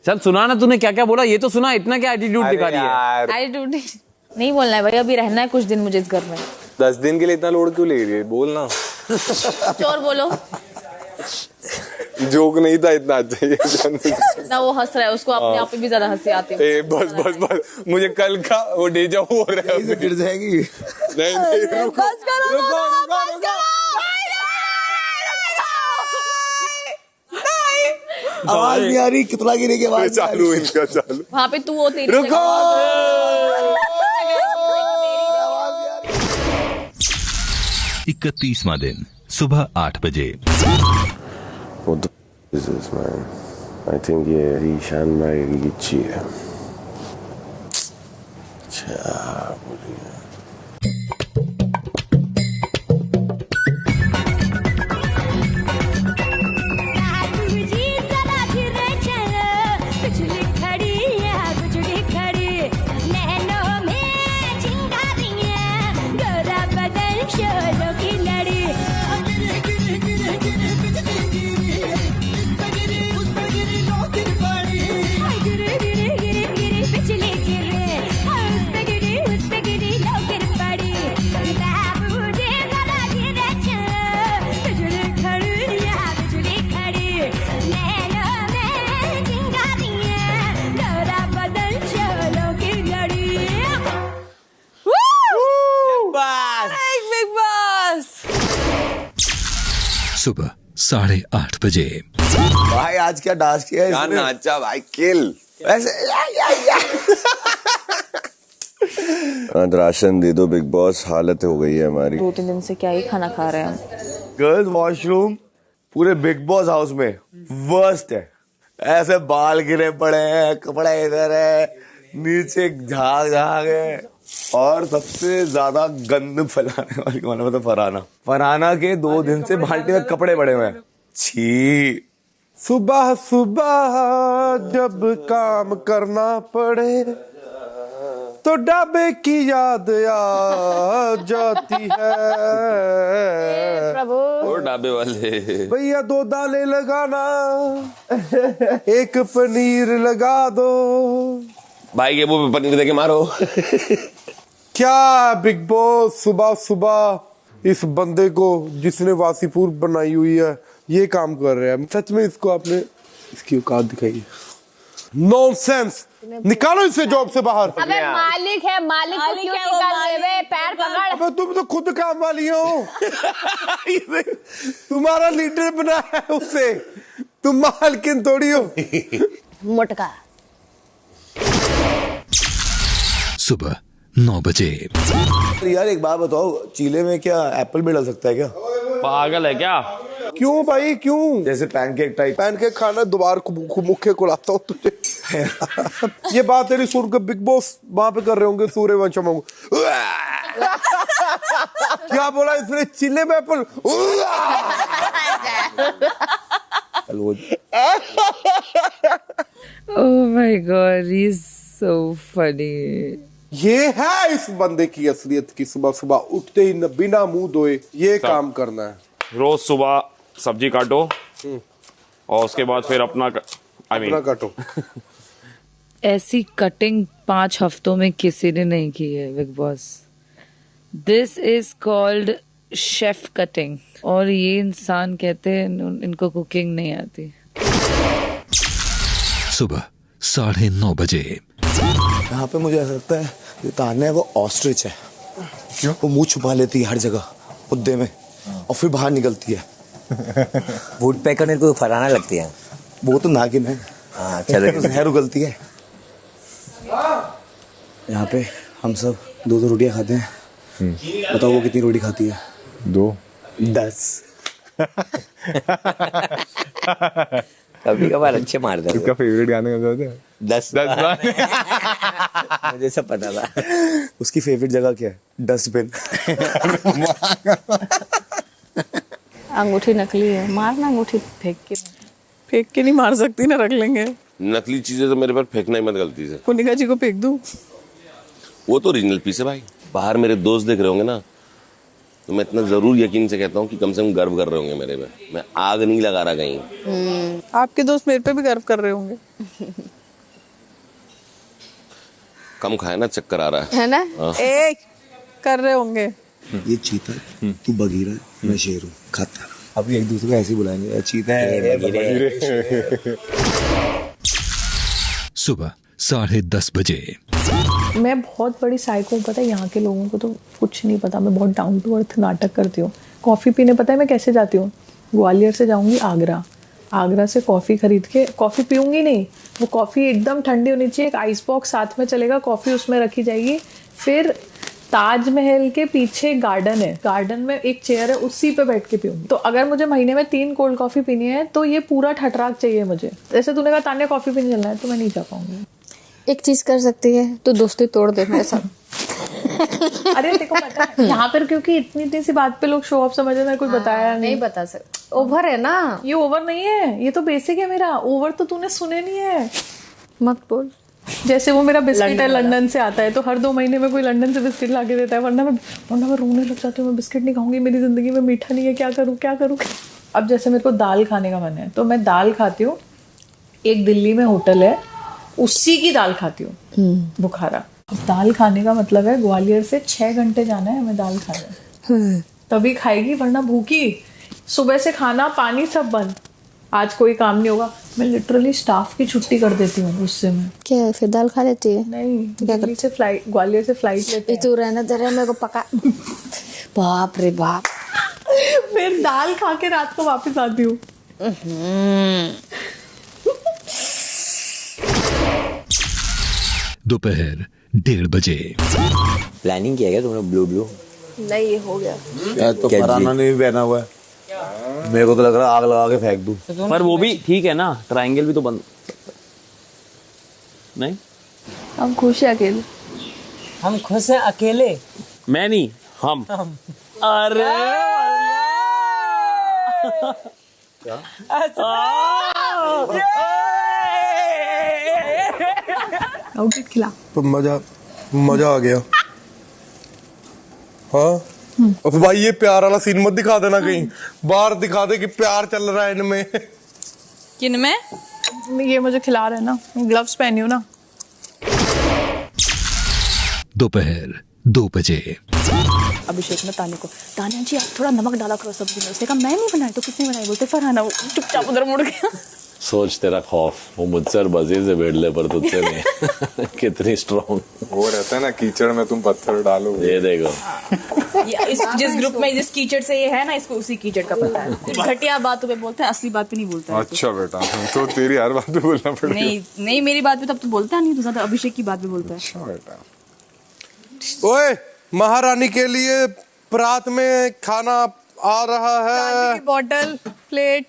चल सुना ना तूने क्या क्या बोला, ये तो सुना। इतना क्या एटीट्यूड दिखा रही है। एटीट्यूड नहीं बोलना है भाई, अभी रहना है कुछ दिन मुझे इस घर में। 10 दिन के लिए इतना लोड क्यों ले रही है? बोलना। चोर बोलो। जोक नहीं था इतना अच्छा। ना वो हंस रहा है, उसको अपने आप पे भी ज्यादा हंसी आती है। बस बस बस, मुझे कल का वो डेजा हो रहा है। गिर जाएगी। नहीं रुको रुको। आवाज नहीं आ रही, कितना गिरे की आवाज चालू इनका चालू। वहाँ पे तू वो तेरी रुको। 31वां दिन सुबह 8 बजे। आई थिंक ये ईशान भाई की गिच्ची है। सुबह 8:30 बजे। भाई आज क्या डांस किया है? नाचा भाई, किल ऐसे राशन दे दो बिग बॉस, हालत हो गई है हमारी। 2-3 दिन से क्या ही खाना खा रहे हैं हम। गर्ल्स वॉशरूम पूरे बिग बॉस हाउस में वर्स्ट है। ऐसे बाल गिरे पड़े हैं, कपड़ा इधर है, नीचे झाग है, और सबसे ज्यादा गंद फैलाने वाली माना तो फरहाना के 2 दिन से बाल्टी में कपड़े पड़े हुए हैं। छी। सुबह सुबह जब काम करना पड़े तो ढाबे की याद आ जाती है। प्रभु और ढाबे वाले भैया 2 दालें लगाना, 1 पनीर लगा दो। भाई के मुंह पे पनीर देके मारो। क्या बिग बॉस सुबह सुबह इस बंदे को जिसने वासीपुर बनाई हुई है ये काम कर रहा है। सच में इसको आपने इसकी औकात दिखाई। नॉनसेंस, निकालो इसे जॉब से बाहर। अबे मालिक है, मालिक को क्यों निकाल रहे बे? पैर पकड़। अबे तुम तो खुद काम वाली हो। तुम्हारा लीडर बना है उसे, तुम मालकिन थोड़ी हो। मोटका। सुबह 9 बजे। यार एक बात बताओ, चीले में क्या एप्पल भी डाल सकता है क्या? पागल है क्या? क्यों भाई क्यों? जैसे पैनकेक टाइप। पैनकेक खाना दोबारा मुख्य को लाता हूँ तुझे। ये बात तेरी सुन के बिग बॉस वहां पे कर रहे होंगे सूर्यवंशम। क्या बोला इसने? चिल्ले में Apple. Oh my God, he's so funny. ये है इस बंदे की असलियत की सुबह सुबह उठते ही बिना मुंह धोए ये काम करना है। रोज सुबह सब्जी काटो और उसके बाद फिर अपना अपना काटो। ऐसी कटिंग 5 हफ्तों में किसी ने नहीं की है big boss. This is called chef cutting. और ये इंसान कहते हैं इनको कुकिंग नहीं आती। सुबह 9:30 बजे। यहाँ पे मुझे ऐसा लगता है ये तान्या है वो ऑस्ट्रिच है। क्यों? वो मुंह छुपा लेती है हर जगह मुद्दे में और फिर बाहर निकलती है। वुड पैकर मेरे को फराना लगती है। वो तो नागिन है। हाँ चलो। जहर उगलती है। यहाँ पे हम सब 2 रोटियां खाते हैं। बताओ वो कितनी रोटी खाती है? 2 10। कभी कभार अच्छे मार दे। इसका फेवरेट गाने कौन सा है? 10 मुझे सब पता था। उसकी फेवरेट जगह क्या है? डस्टबिन। अंगूठी नकली है, मारना अंगूठी फेंक के नहीं मार सकती ना, रख लेंगे। नकली चीजें तो मेरे पर फेंकना ही मत गलती से। कुनिका जी को फेंक दूं? वो तो ओरिजिनल पीस है भाई। बाहर मेरे दोस्त देख रहे होंगे ना तो मैं इतना जरूर यकीन से कहता हूँ कि कम से कम गर्व कर रहे होंगे मेरे पे। मैं आग नहीं लगा रहा कहीं। आपके दोस्त मेरे पे भी गर्व कर रहे होंगे। कम खाया ना, चक्कर आ रहा है ना? एक कर रहे होंगे। ये चीता तू बगीरा, मैं शेर हूँ, खाता। अब एक दूसरे को ऐसे ही बुलाएंगे, चीता है बगीरे। सुबह 10:30 बजे। मैं बहुत बड़ी साइको हूँ, पता है यहाँ के लोगों को तो कुछ नहीं पता। मैं बहुत डाउन टू अर्थ नाटक करती हूँ। कॉफ़ी पीने पता है मैं कैसे जाती हूँ? ग्वालियर से जाऊँगी आगरा, आगरा से कॉफ़ी खरीद के, कॉफ़ी पीऊँगी नहीं, वो कॉफ़ी एकदम ठंडी होनी चाहिए। एक आइस बॉक्स साथ में चलेगा, कॉफ़ी उसमें रखी जाएगी। फिर ताजमहल के पीछे गार्डन है, गार्डन में एक चेयर है, उसी पे बैठ के पीऊँगी। तो अगर मुझे महीने में 3 कोल्ड कॉफ़ी पीनी है तो ये पूरा ठटराक चाहिए मुझे। जैसे तूने कहा तान्या कॉफ़ी पीने चलना है तो मैं नहीं जा पाऊंगी। एक चीज कर सकती है तो दोस्ती तोड़ दे मेरे साथ। अरे देखो पता है यहाँ पर क्योंकि इतनी सी बात पे लोग शो ऑफ समझ रहे हैं, कोई बताया नहीं बता सकते। ओवर है ना ये? ओवर नहीं है, ये तो बेसिक है मेरा। ओवर तो तूने सुने नहीं है। मत बोल। जैसे वो मेरा बिस्किट है, लंदन से आता है तो हर 2 महीने में कोई लंदन से बिस्किट ला के देता है, वरना मैं रोने लग जाती हूँ। मैं बिस्किट नहीं खाऊंगी, मेरी जिंदगी में मीठा नहीं है, क्या करूँ। अब जैसे मेरे को दाल खाने का मन है तो मैं दाल खाती हूँ। एक दिल्ली में होटल है, उसी की दाल खाती हूँ, बुखारा। अब दाल खाने का मतलब है ग्वालियर से 6 घंटे जाना है हमें दाल खाने, तभी खाएगी, वरना भूखी। सुबह से खाना पानी सब बंद, आज कोई काम नहीं होगा। मैं लिटरली स्टाफ की छुट्टी कर देती हूँ उससे। मैं क्या फिर दाल खा लेती है? नहीं, तो क्या करती है? ग्वालियर से फ्लाइट लेते हैं। तू रहना दे रहा है मेरे को पका। बाप रे बाप। फिर दाल खा के रात को वापस आती हूँ। दोपहर 1:30 बजे। प्लानिंग किया क्या तुमने? ब्लू नहीं, ये हो गया। यार तो फराना ने भी पहना हुआ है। मेरे को तो लग रहा है आग लगा के फेंक दूं। पर वो भी ठीक है ना, ट्रायंगल भी तो बंद नहीं। हम खुश है अकेले। हम खुश हैं अकेले। मैं नहीं, हम। अरे खिला तो मजा आ गया। हाँ अब भाई ये प्यार वाला सीन मत दिखा देना, कहीं बाहर दिखा दे कि प्यार चल रहा है इनमें। किन में? ये मुझे खिला रहे हैं ना, ग्लव्स पहनी हूँ ना। दोपहर 2 बजे। अभिषेक ने तान्या को, तान्या जी आप थोड़ा नमक डाला करो सब्जी में। उसने कहा मैं नहीं बनाई तो किसने बनाई? बोलते फरहाना। वो चुपचाप उधर मुड़ गया। सोच तेरा खौफ, वो मुझसे और बजीर से भिड़ ले पर तुझसे नहीं। कितनी स्ट्रॉन्ग वो रहता है ना, कीचड़ में तुम पत्थर डालो। ये देखो जिस ग्रुप में जिस कीचड़ से ये है ना, इसको उसी कीचड़ का पता है। घटिया बातों पे बोलते हैं, असली बात पे नहीं बोलता है। अच्छा बेटा, तो तेरी हर बात पे बोलना पड़ेगा। नहीं मेरी बात पे तब तो बोलता नहीं, तो ज्यादा अभिषेक की बात पे बोलता है। अच्छा बेटा। ओए, महारानी के लिए प्रात में खाना आ रहा है। Bottle, plate.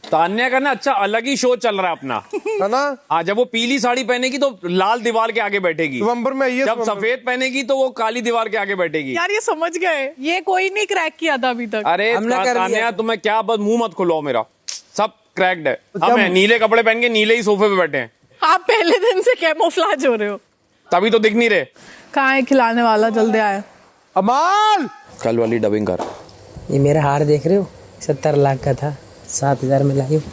तान्या का ना अच्छा अलग ही शो चल रहा है अपना, है ना? हाँ, जब वो पीली साड़ी पहनेगी तो लाल दीवार के आगे बैठेगी। नवंबर में ये जब सफेद पहनेगी तो वो काली दीवार के आगे बैठेगी। यार ये समझ गए, ये कोई नहीं क्रैक किया था अभी तक। अरे तान्या तुम्हें क्या, बस मुंह मत खुलाओ मेरा, सब क्रैक्ड है। हम नीले कपड़े पहन के नीले ही सोफे पे बैठे हैं। आप पहले दिन से कैमोफ्लेज हो रहे हो, तभी तो दिख नहीं रहे। कहाँ है खिलाने वाला? जल्दी आए। अमाल, कल वाली डबिंग कर। ये मेरा हार देख रहे हो, 70 लाख का था, 7,000 में लाई हूँ।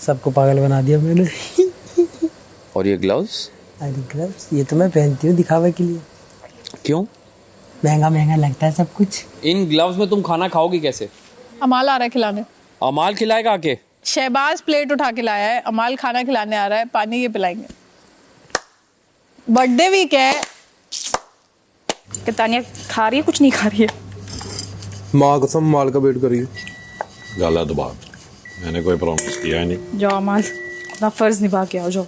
सबको पागल बना दिया मैंने। और ये ग्लव्स? अरे ग्लव्स ये तो मैं पहनती हूँ दिखावे के लिए। क्यों? महंगा महंगा लगता है सब कुछ। इन ग्लव्स में तुम खाना खाओगी कैसे? अमाल आ रहा है खिलाने। अमाल खिलाएगा आके? शहबाज प्लेट उठा के लाया है, अमाल खाना खिलाने आ रहा है, पानी ये पिलाएंगे। बर्थडे वीक है। तान्या खा रही है, कुछ नहीं खा रही है। माँ कसम, माल का वेट करिए। गलत बात, मैंने कोई प्रॉमिस किया ही नहीं। जाओ अमाल, अपना फर्ज निभा के आओ। जाओ,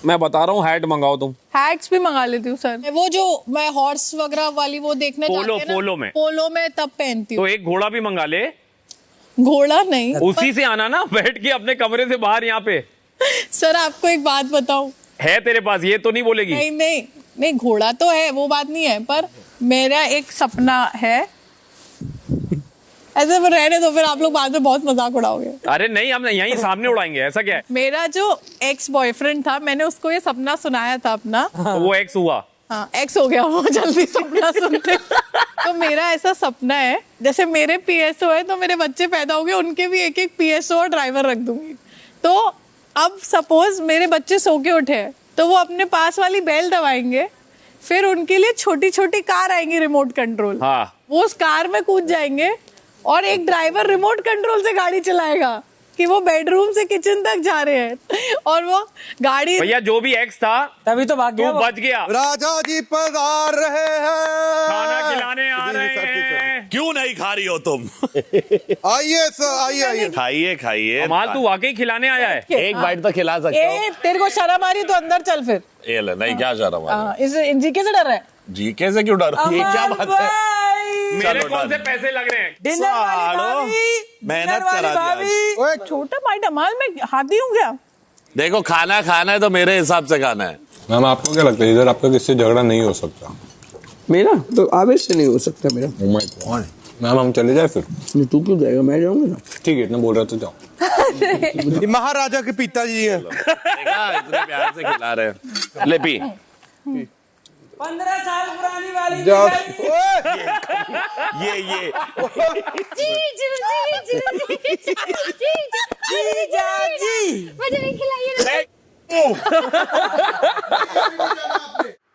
मैं बता रहा हूँ हैट मंगाओ तुम। हैट्स भी मंगा लेती हूँ सर। वो जो मैं हॉर्स वगैरह वाली वो देखने जाती है ना, पोलो में तब पहनती हूँ। तो एक घोड़ा भी मंगा ले। घोड़ा नहीं, उसी से आना ना, बैठ के अपने कमरे से बाहर यहाँ पे। सर आपको एक बात बताऊं, है तेरे पास, ये तो नहीं बोलेगी? नहीं घोड़ा तो है, वो बात नहीं है, पर मेरा एक सपना है। ऐसे में रहने दो, फिर आप लोग बाद में बहुत मजाक उड़ाओगे। अरे नहीं, हम यहीं सामने उड़ाएंगे, ऐसा क्या है? मेरा जो एक्स बॉयफ्रेंड था, मैंने उसको ये सपना सुनाया था अपना। तो वो एक्स हुआ? हाँ, एक्स हो गया वो जल्दी सपना सुनते। तो मेरा ऐसा सपना है, जैसे मेरे पीएसओ है तो मेरे बच्चे पैदा हो गए, उनके भी एक एक पीएसओ और ड्राइवर रख दूंगी। तो अब सपोज मेरे बच्चे सो के उठे तो वो अपने पास वाली बेल दबाएंगे, फिर उनके लिए छोटी छोटी कार आएंगी रिमोट कंट्रोल। हाँ। वो उस कार में कूद जाएंगे और एक ड्राइवर रिमोट कंट्रोल से गाड़ी चलाएगा कि वो बेडरूम से किचन तक जा रहे हैं, और वो गाड़ी। भैया जो भी एक्स था तभी तो भाग गया, बच गया। राजा जी पधार रहे हैं, खाना खिलाने आ रहे हैं। क्यों नहीं खा रही हो तुम? आइए सर, आइए। खाइए खाइए। अमाल तू वाकई खिलाने आया है? एक बाइट तो खिला सकते हो। तेरे को शर्म आ रही तो अंदर चल फिर। ये ले, नहीं क्या शर्म आ रही? इस जीके से डर रहा है? जीके से क्यों डर? ये क्या बात है? मेरे कौन से पैसे लग रहे हैं? डिनर वाली भाभी, मेहनत करा दिया। छोटा माइट अमाल में हाथी हूँ क्या? देखो खाना खाना है तो मेरे हिसाब से खाना है। मैम आपको क्या लगता है इधर आपका किससे झगड़ा नहीं हो सकता? मेरा तो आवेश से नहीं हो सकता मेरा। Oh my God। मैम हम चले जाए फिर? तू क्यों जाएगा, मैं जाऊंगा ना। ठीक है, इतना बोल रहा तो जाओ। ये महाराजा के पिताजी हैं। देखा, इतने प्यार से खिला रहे हैं। ले पी। 15 साल पुरानी वाली ये मुझे नहीं खिलाइए।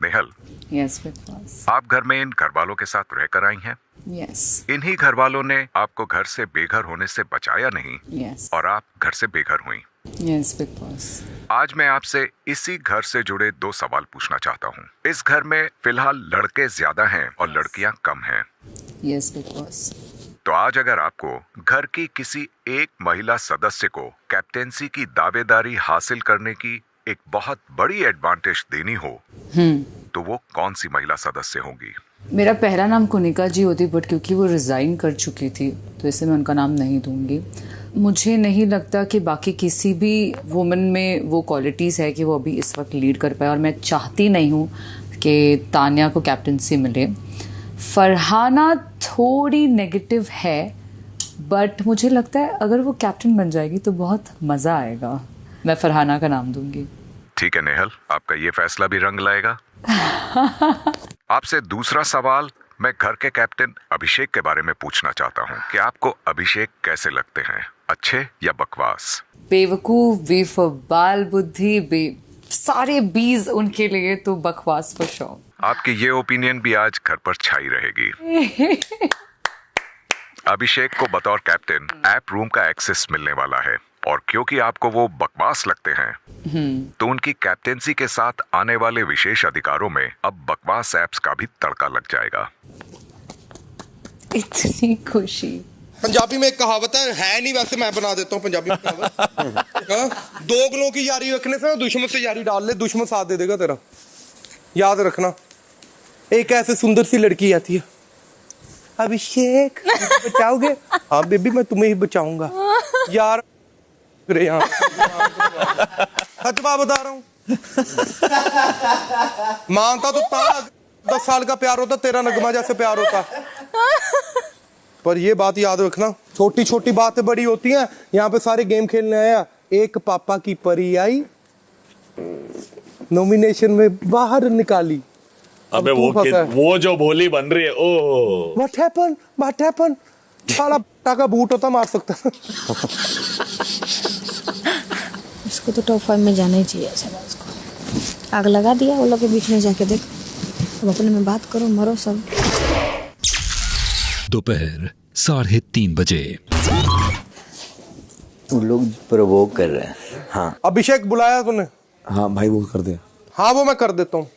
नेहल, यस बिकॉज आप घर में इन घर वालों के साथ रहकर आई हैं। यस इन्हीं घर वालों ने आपको घर से बेघर होने से बचाया नहीं, यस और आप घर से बेघर हुई। यस बिकॉज आज मैं आपसे इसी घर से जुड़े 2 सवाल पूछना चाहता हूँ। इस घर में फिलहाल लड़के ज्यादा हैं और लड़कियाँ कम हैं। यस बिकॉज तो आज अगर आपको घर की किसी एक महिला सदस्य को कैप्टेंसी की दावेदारी हासिल करने की एक बहुत बड़ी एडवांटेज देनी हो, तो वो कौन सी महिला सदस्य होगी? मेरा पहला नाम कुनिका जी होती, बट क्योंकि वो रिजाइन कर चुकी थी तो इससे मैं उनका नाम नहीं दूंगी। मुझे नहीं लगता कि बाकी किसी भी वुमन में वो क्वालिटीज़ है कि वो अभी इस वक्त लीड कर पाए, और मैं चाहती नहीं हूँ कि तान्या को कैप्टनसी मिले। फरहाना थोड़ी नेगेटिव है, बट मुझे लगता है अगर वो कैप्टन बन जाएगी तो बहुत मज़ा आएगा। मैं फरहाना का नाम दूंगी। ठीक है नेहल, आपका ये फैसला भी रंग लाएगा। आपसे दूसरा सवाल मैं घर के कैप्टन अभिषेक के बारे में पूछना चाहता हूँ कि आपको अभिषेक कैसे लगते हैं, अच्छे या बकवास? बेवकूफ, बेफबाल बुद्धि, सारे बीज उनके लिए तो बकवास फॉर श्योर। आपकी ये ओपिनियन भी आज घर पर छाई रहेगी। अभिषेक को बतौर कैप्टन ऐप रूम का एक्सेस मिलने वाला है और क्योंकि आपको वो बकवास लगते हैं तो उनकी कैप्टेंसी के साथ आने वाले विशेष अधिकारों में अब बकवास ऐप्स का भी तड़का लग जाएगा। इतनी खुशी। पंजाबी में एक कहावत है नहीं, वैसे मैं बना देता हूँ पंजाबी में कहावत। दो गलों की यारी रखने से दुश्मन से यारी डाल ले, दुश्मन साथ दे देगा तेरा। याद रखना। एक ऐसे सुंदर सी लड़की आती है, अभिषेक बचाओगे? हाँ बेबी मैं तुम्हें ही बचाऊंगा यार। सचवा बता रहा हूँ। मानता तो 10 साल का प्यार होता, तेरा नगमा जैसे प्यार होता। पर ये बात याद रखना, छोटी छोटी बातें बड़ी होती हैं। यहाँ पे सारे गेम खेलने आया, एक पापा की परी आई, नॉमिनेशन में बाहर निकाली। अबे वो जो भोली बन रही है, ओ व्हाट हैपन साला का बूट होता मार सकता। इसको तो टॉप 5 में जाना ही चाहिए। शहबाज को आग लगा दिया वो लोग के बीच में, जाके देख। अब अपने में बात करो, मरो सब। दोपहर 3:30 बजे। उन लोग प्रोवोक कर रहे हैं। हाँ अभिषेक बुलाया तूने? हाँ भाई वो कर दे। हाँ वो मैं कर देता हूँ।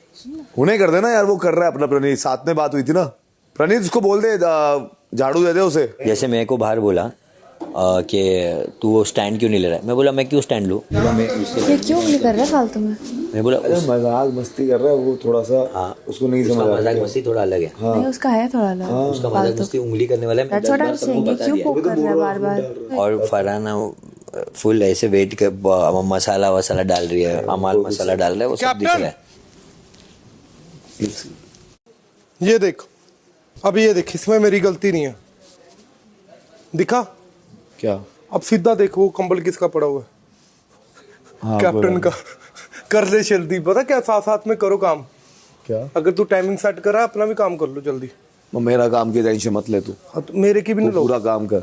उन्हें कर देना यार, वो कर रहा है अपना। प्रणीत साथ में बात हुई थी ना, प्रणीत उसको बोल दे, झाड़ू दे दे उसे। जैसे मेरे को बाहर बोला कि तू वो स्टैंड क्यों नहीं ले रहा है, मैं बोला मैं क्यों स्टैंड लूँ? ये क्यों नहीं कर रहा फालतू में? मैं बोला मजाक मस्ती कर रहा है वो थोड़ा सा। हाँ उसको नहीं समझ। मजाक मस्ती थोड़ा अलग है। हाँ। नहीं उसका है थोड़ा अलग। उसका मजाक मस्ती उंगली करने वाला है। क्यों पोक कर रहा है बार बार? और फरहाना फुल ऐसे वेट कर मसाला वसाला डाल रही है, अमाल मसाला डाल रहा है, वो सब दिख रहा है। ये देख, अब ये देख, इसमें मेरी गलती नहीं है। दिखा क्या? अब सीधा देखो वो कंबल किसका पड़ा हुआ है? हाँ, कैप्टन का। कर ले जल्दी, पता क्या, साथ साथ में करो काम। क्या? अगर तू टाइमिंग सेट कर रहा है, अपना भी काम कर लो जल्दी। मेरा काम की टेंशन मत ले तू। तो मेरे की भी नहीं लो। पूरा काम कर,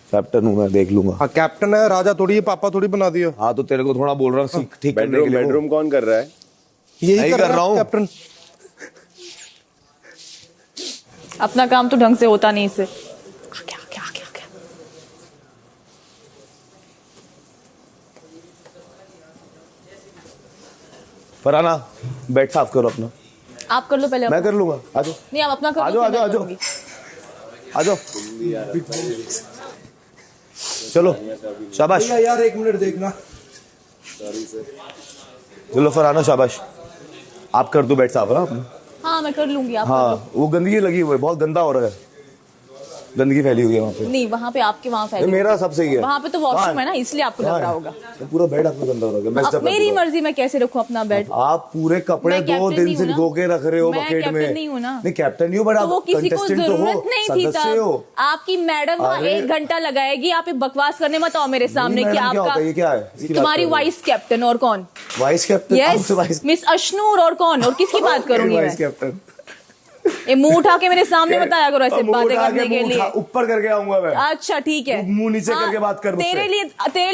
कैप्टन हूँ मैं, देख लूंगा। हाँ कैप्टन है, राजा थोड़ी है, पापा थोड़ी बना दिया। हाँ तो तेरे को थोड़ा बोल रहा हूँ ठीक करने के लिए। बेडरूम कौन कर रहा है? यही कर रहा हूँ कैप्टन। अपना काम तो ढंग से होता नहीं इससे। फरहाना बेड साफ करो अपना। आप कर लो पहले। मैं कर लूंगा, आ जाओ। नहीं आप अपना करो। आ जाओ आ जाओ। चलो शाबाश यार 1 मिनट देखना। चलो फरहाना शाबाश, आप कर दो बेड साफ। हाँ मैं कर लूंगी। आप हाँ वो गंदगी लगी हुई है, बहुत गंदा हो रहा है, गंदगी फैली हुई है वहाँ पे। नहीं वहाँ पे आपके वहाँ फैली। मेरा सब सही है। वहाँ पे तो वॉशरूम है ना, इसलिए आपको लग रहा होगा। पूरा बेड आपका गंदा हो रहा है। मेरी मर्जी, मैं कैसे रखूँ अपना बेड? आप पूरे कपड़े 2 दिन से भिगो के रख रहे हो बकेट में। नहीं हूँ ना। नहीं कैप्टन नहीं हो, बट वो किसी को जरूरत नहीं थी तब। आपकी मैडम वहाँ 1 घंटा लगाएगी, आप बकवास करने मत आओ मेरे सामने कि आपका क्या है। तुम्हारी वाइस कैप्टन और कौन? Vice captain? Yes miss Ashnoor. और कौन? और किसकी बात करूंगी मैं? Vice captain. ये मुंह उठा के मेरे सामने बताया करो ऐसे बातें करने के लिए। ऊपर करके आऊंगा मैं। अच्छा ठीक है, मुंह नीचे करके बात कर। तेरे लिए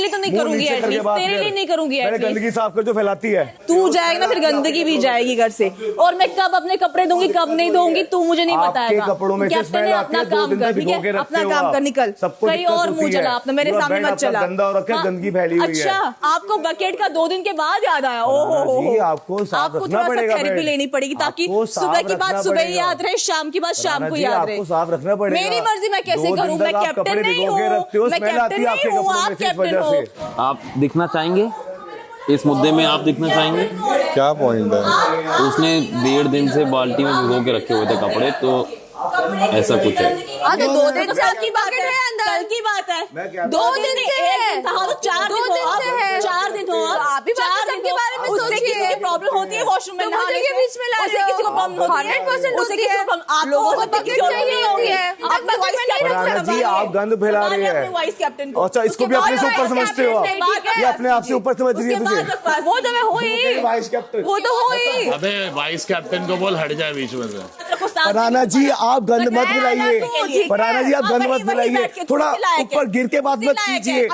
तो नहीं करूंगी, एटलीस्ट तेरे लिए नहीं करूंगी। गंदगी साफ कर जो फैलाती है। तू जाएगा ना फिर गंदगी भी जाएगी घर से। और मैं कब अपने कपड़े दूंगी कब नहीं दूंगी तू मुझे नहीं बताएगा। कैप्टन ने अपना काम कर, ठीक है अपना काम कर, निकल कहीं और मुंह चला अपना, मेरे सामने मत चला। गंदगी फैली हुई है। अच्छा आपको बकेट का 2 दिन के बाद याद आया? ओहो आपको थोड़ा सा थेरेपी लेनी पड़ेगी ताकि सुबह की बात सुबह ही याद रहे, शाम की बात शाम को याद रहे। साफ रखना पड़ेगा। मेरी मर्जी, मैं कैसे करूं? मैं कैप्टन नहीं हूं, मैं कैप्टन नहीं हूं, आप कैप्टन हो। आप दिखना चाहेंगे इस मुद्दे में? आप दिखना चाहेंगे? क्या पॉइंट है? उसने 1.5 दिन से बाल्टी में भिगो के रखे हुए थे कपड़े, तो ऐसा कुछ है। तो 2 दिन से की बात है, कल की बात है। 2 दिन से है, तो 4 दिन हो। 4 दिन हो, आप भी 4 दिन के बारे में सोचिए। किसी की प्रॉब्लम होती है वॉशरूम में नहाने के बीच में, उसे किसी को प्रॉब्लम होती है, उसे किसी को प्रॉब्लम। आप लोगों को दिक्कत चाहिए होगी, फरहाना जी आप गंद फैला रहे हैं। वाइस कैप्टन अच्छा इसको भी अपने से ऊपर समझते हो आप, ये अपने आप से ऊपर समझ रही है तुझे। वो तो मैं हो ही, वाइस कैप्टन वो तो हो ही। अबे वाइस कैप्टन को बोल हट जाए बीच में से। फरहाना जी आप गंद मत फैलाइए, फरहाना जी आप गंद मत फैलाइए, थोड़ा ऊपर गिर के बात मत कीजिए।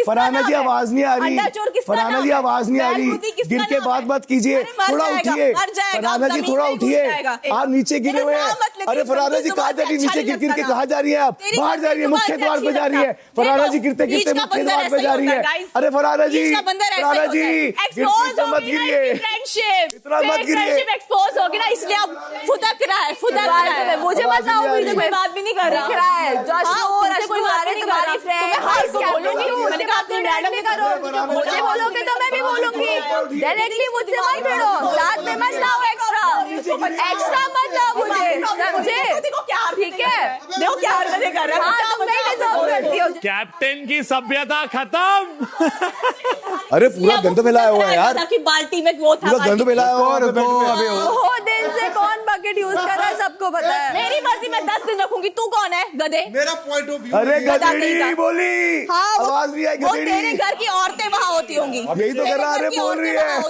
फरहाना जी आवाज नहीं आ रही, फरहाना जी आवाज नहीं आ रही, गिर के बात मत कीजिए, थोड़ा उठिए फरहाना जी, थोड़ा उठिए, आप नीचे गिरे हुए हैं। अरे फरहाना जी कहाँ जा रही है, नीचे गिर गिर के कहाँ जा रही है आप, बाहर जा रही है, मुख्य द्वार पे जा रही है फरहाना जी, गिरते गिरते मुख्य द्वार पे जा रही है। अरे फरहाना जी, फरहाना जी मत गिरिए, इतना मत गिरिए, एक्सपोज होगी ना इसलिए अब फुदक रहा है, फुदक रहा है। मुझे बताओ, मुझे कोई बात भी नहीं कर रहा है, कोई बात नहीं कर रहा। मैं हार को बोलूंगी, मैंने कहा अपनी मैडम भी करो, मुझे बोलोगे तो मैं भी बोलूंगी। डायरेक्टली मुझसे मत भिड़ो, साथ में मत लाओ, एक्स्ट्रा मत लाओ मुझे, समझे? ठीक है, देखो क्या हरकतें कर रहा है, तुम नहीं डिजर्व करती हो। कैप्टन की सभ्यता खत्म। अरे पूरा गंद फैलाया हुआ है यार, बाल्टी में वो था, पूरा गंद फैलाया हुआ है। दिन से कौन बकेट यूज कर रहा है सबको पता है। मेरी मर्जी, मैं 10 दिन रखूंगी, तू कौन है गधे? मेरा पॉइंट ऑफ व्यू। अरे गधेड़ी बोली, आवाज नहीं आई गधेड़ी। तेरे घर की औरतें वहाँ होती होंगी, अब यही तो कर रहा है, बोल रही है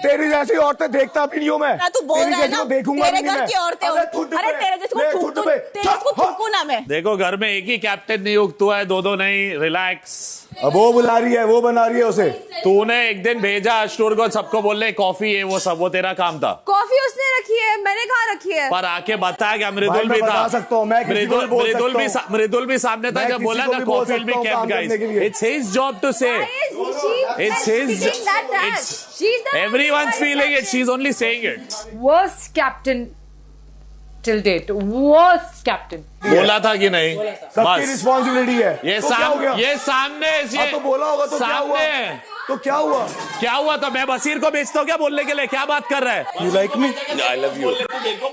तेरी जैसी औरतें देखता भी नहीं हूँ मैं, तू बोल रहा है ना, देखूंगा तेरे घर की औरतें। अरे तेरे जिसको थूकू ना मैं। देखो घर में एक ही कैप्टन नियुक्त हुआ है, दो नहीं, रिलैक्स। अब वो बुला रही है, वो बना रही है उसे। तूने एक दिन भेजा अश्नूर को, सबको बोल रहे कॉफी है वो सब, वो तेरा काम था। कॉफी उसने रखी है, मैंने कहाँ रखी है? पर आके बताया क्या, मृदुल भी था, मृदुल भी सामने था जब बोला था coffee will be kept guys. It's his job to say, it's his, everyone's feeling it, she is only saying it. Worst captain till date, worst captain. बोला था कि नहीं? सबकी रिस्पॉन्सिबिलिटी है। ये सामने तो बोला होगा तो क्या हुआ? तो क्या हुआ? क्या हुआ? तो मैं बसीर को भेजता हूँ क्या बोलने के लिए? क्या बात कर रहा है? You like me? I love you.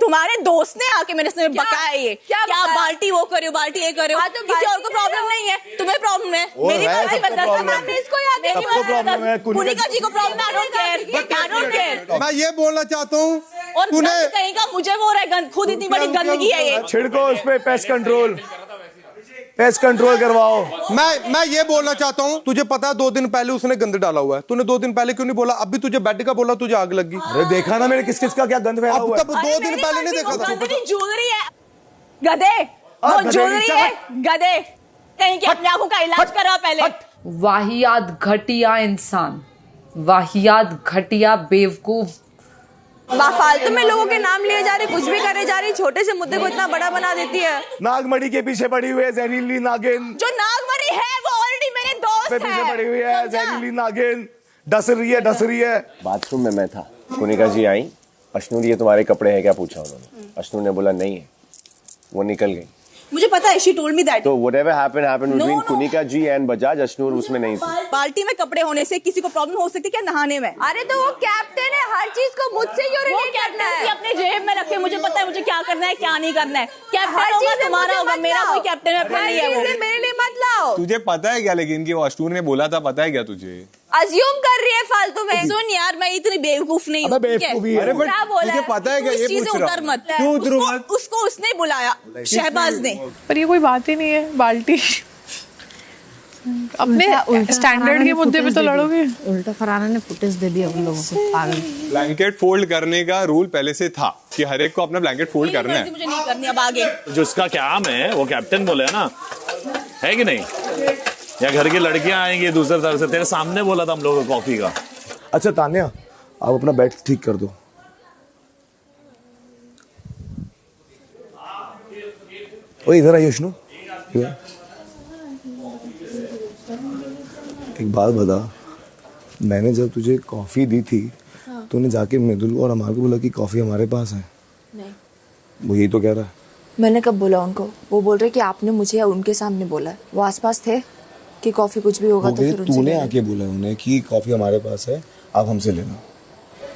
तुम्हारे दोस्त ने आके मेरे से बकाया ये क्या बाल्टी वो करो, बाल्टी ये करो। किसी और को प्रॉब्लम नहीं है, तुम्हें प्रॉब्लम है। मेरी बात इसको पुनिका जी को प्रॉब्लम, I don't care। मैं ये बोलना चाहता हूँ, और कहीं का मुझे वो रहा, खुद इतनी बड़ी गंदगी है ये। छिड़को उस पे पेस्ट कंट्रोल, पेस्ट कंट्रोल करवाओ। मैं ये बोलना चाहता हूँ, तुझे पता है 2 दिन पहले उसने गंद डाला हुआ है, तूने 2 दिन पहले क्यों नहीं बोला? अभी तुझे बेड का बोला, तुझे आग लगी। अरे देखा ना मैंने किस किस का क्या गंद फैला हुआ है। तब 2 दिन पहले नहीं देखा था? ज्वेलरी है गधे, वो ज्वेलरी है गधे, कहीं के अपने आंखों का इलाज करा पहले। वाहियात घटिया इंसान, वाहियात घटिया बेवकूफ, फालतू में लोगों के नाम लिए जा रहे, कुछ भी करे जा रही, छोटे से मुद्दे को इतना बड़ा बना देती है। नागमणि के पीछे पड़ी हुई है जहरीली नागिन, जो नागमणि है वो ऑलरेडी मेरे दोस्त है। पीछे पड़ी हुई है जहरीली नागिन, डस रही है। बाथरूम में मैं था, कुनिका जी आई, अश्नूर ये तुम्हारे कपड़े हैं क्या पूछा उन्होंने, अश्नूर ने बोला नहीं है, वो निकल गई। मुझे पता है, she told me that। तो whatever happened between Kunika ji and Bajaj, Ashnoor उसमें नहीं थी। बाल्टी में कपड़े होने से किसी को प्रॉब्लम हो सकती है क्या नहाने में? अरे तो वो कैप्टन है, हर चीज को मुझसे क्यों रिलेट करना है? अपने जेब में रखे, मुझे पता है मुझे क्या करना है क्या नहीं करना है। कैप्टन होगा तुम्हारा होगा, मेरा कोई कैप्टन नहीं है, मेरे लिए मत लाओ। तुझे पता है क्या लेकिन कि वो अश्नूर ने बोला था, पता है क्या तुझे? अज्यूम कर रही है फालतू में। सुन यार, मैं इतनी बेवकूफ नहीं हूँ। क्या बोला? मुझे पता है क्या, ये पूछ रहा हूँ। क्यों उतर मत? उसको उसने बुलाया, शहबाज ने। पर ये कोई बात ही नहीं है, बाल्टी अपने स्टैंडर्ड के मुद्दे पे तो लड़ोगे। उल्टा फरहाना ने फुटेज दे दिया उन लोगों को, पागल। ब्लैंकेट फोल्ड करने का रूल पहले से था कि हर एक को अपना ब्लैंकेट फोल्ड करना है। मुझे नहीं करनी अब आगे। जिसका काम है वो कैप्टन बोले ना, है कि नहीं? या घर की लड़कियां आएंगी दूसरे तरफ से, तेरे सामने बोला था हम लोगों को कॉफी का। अच्छा तान्या, आप अपना बेड ठीक कर दो। ओए इधर आइए अश्नू, एक बात बता, मैंने जब तुझे कॉफी दी थी तूने जाके मृदुल और अमार को बोला कि कॉफी हमारे पास है? नहीं। वो यही तो कह रहा है। मैंने कब बोला उनको? वो बोल रहे कि आपने मुझे उनके सामने बोला है। वो आसपास थे कि कॉफी कुछ भी होगा तो फिर उनसे तूने आके बोला उन्हें कि कॉफी हमारे पास है, आप हमसे लेना।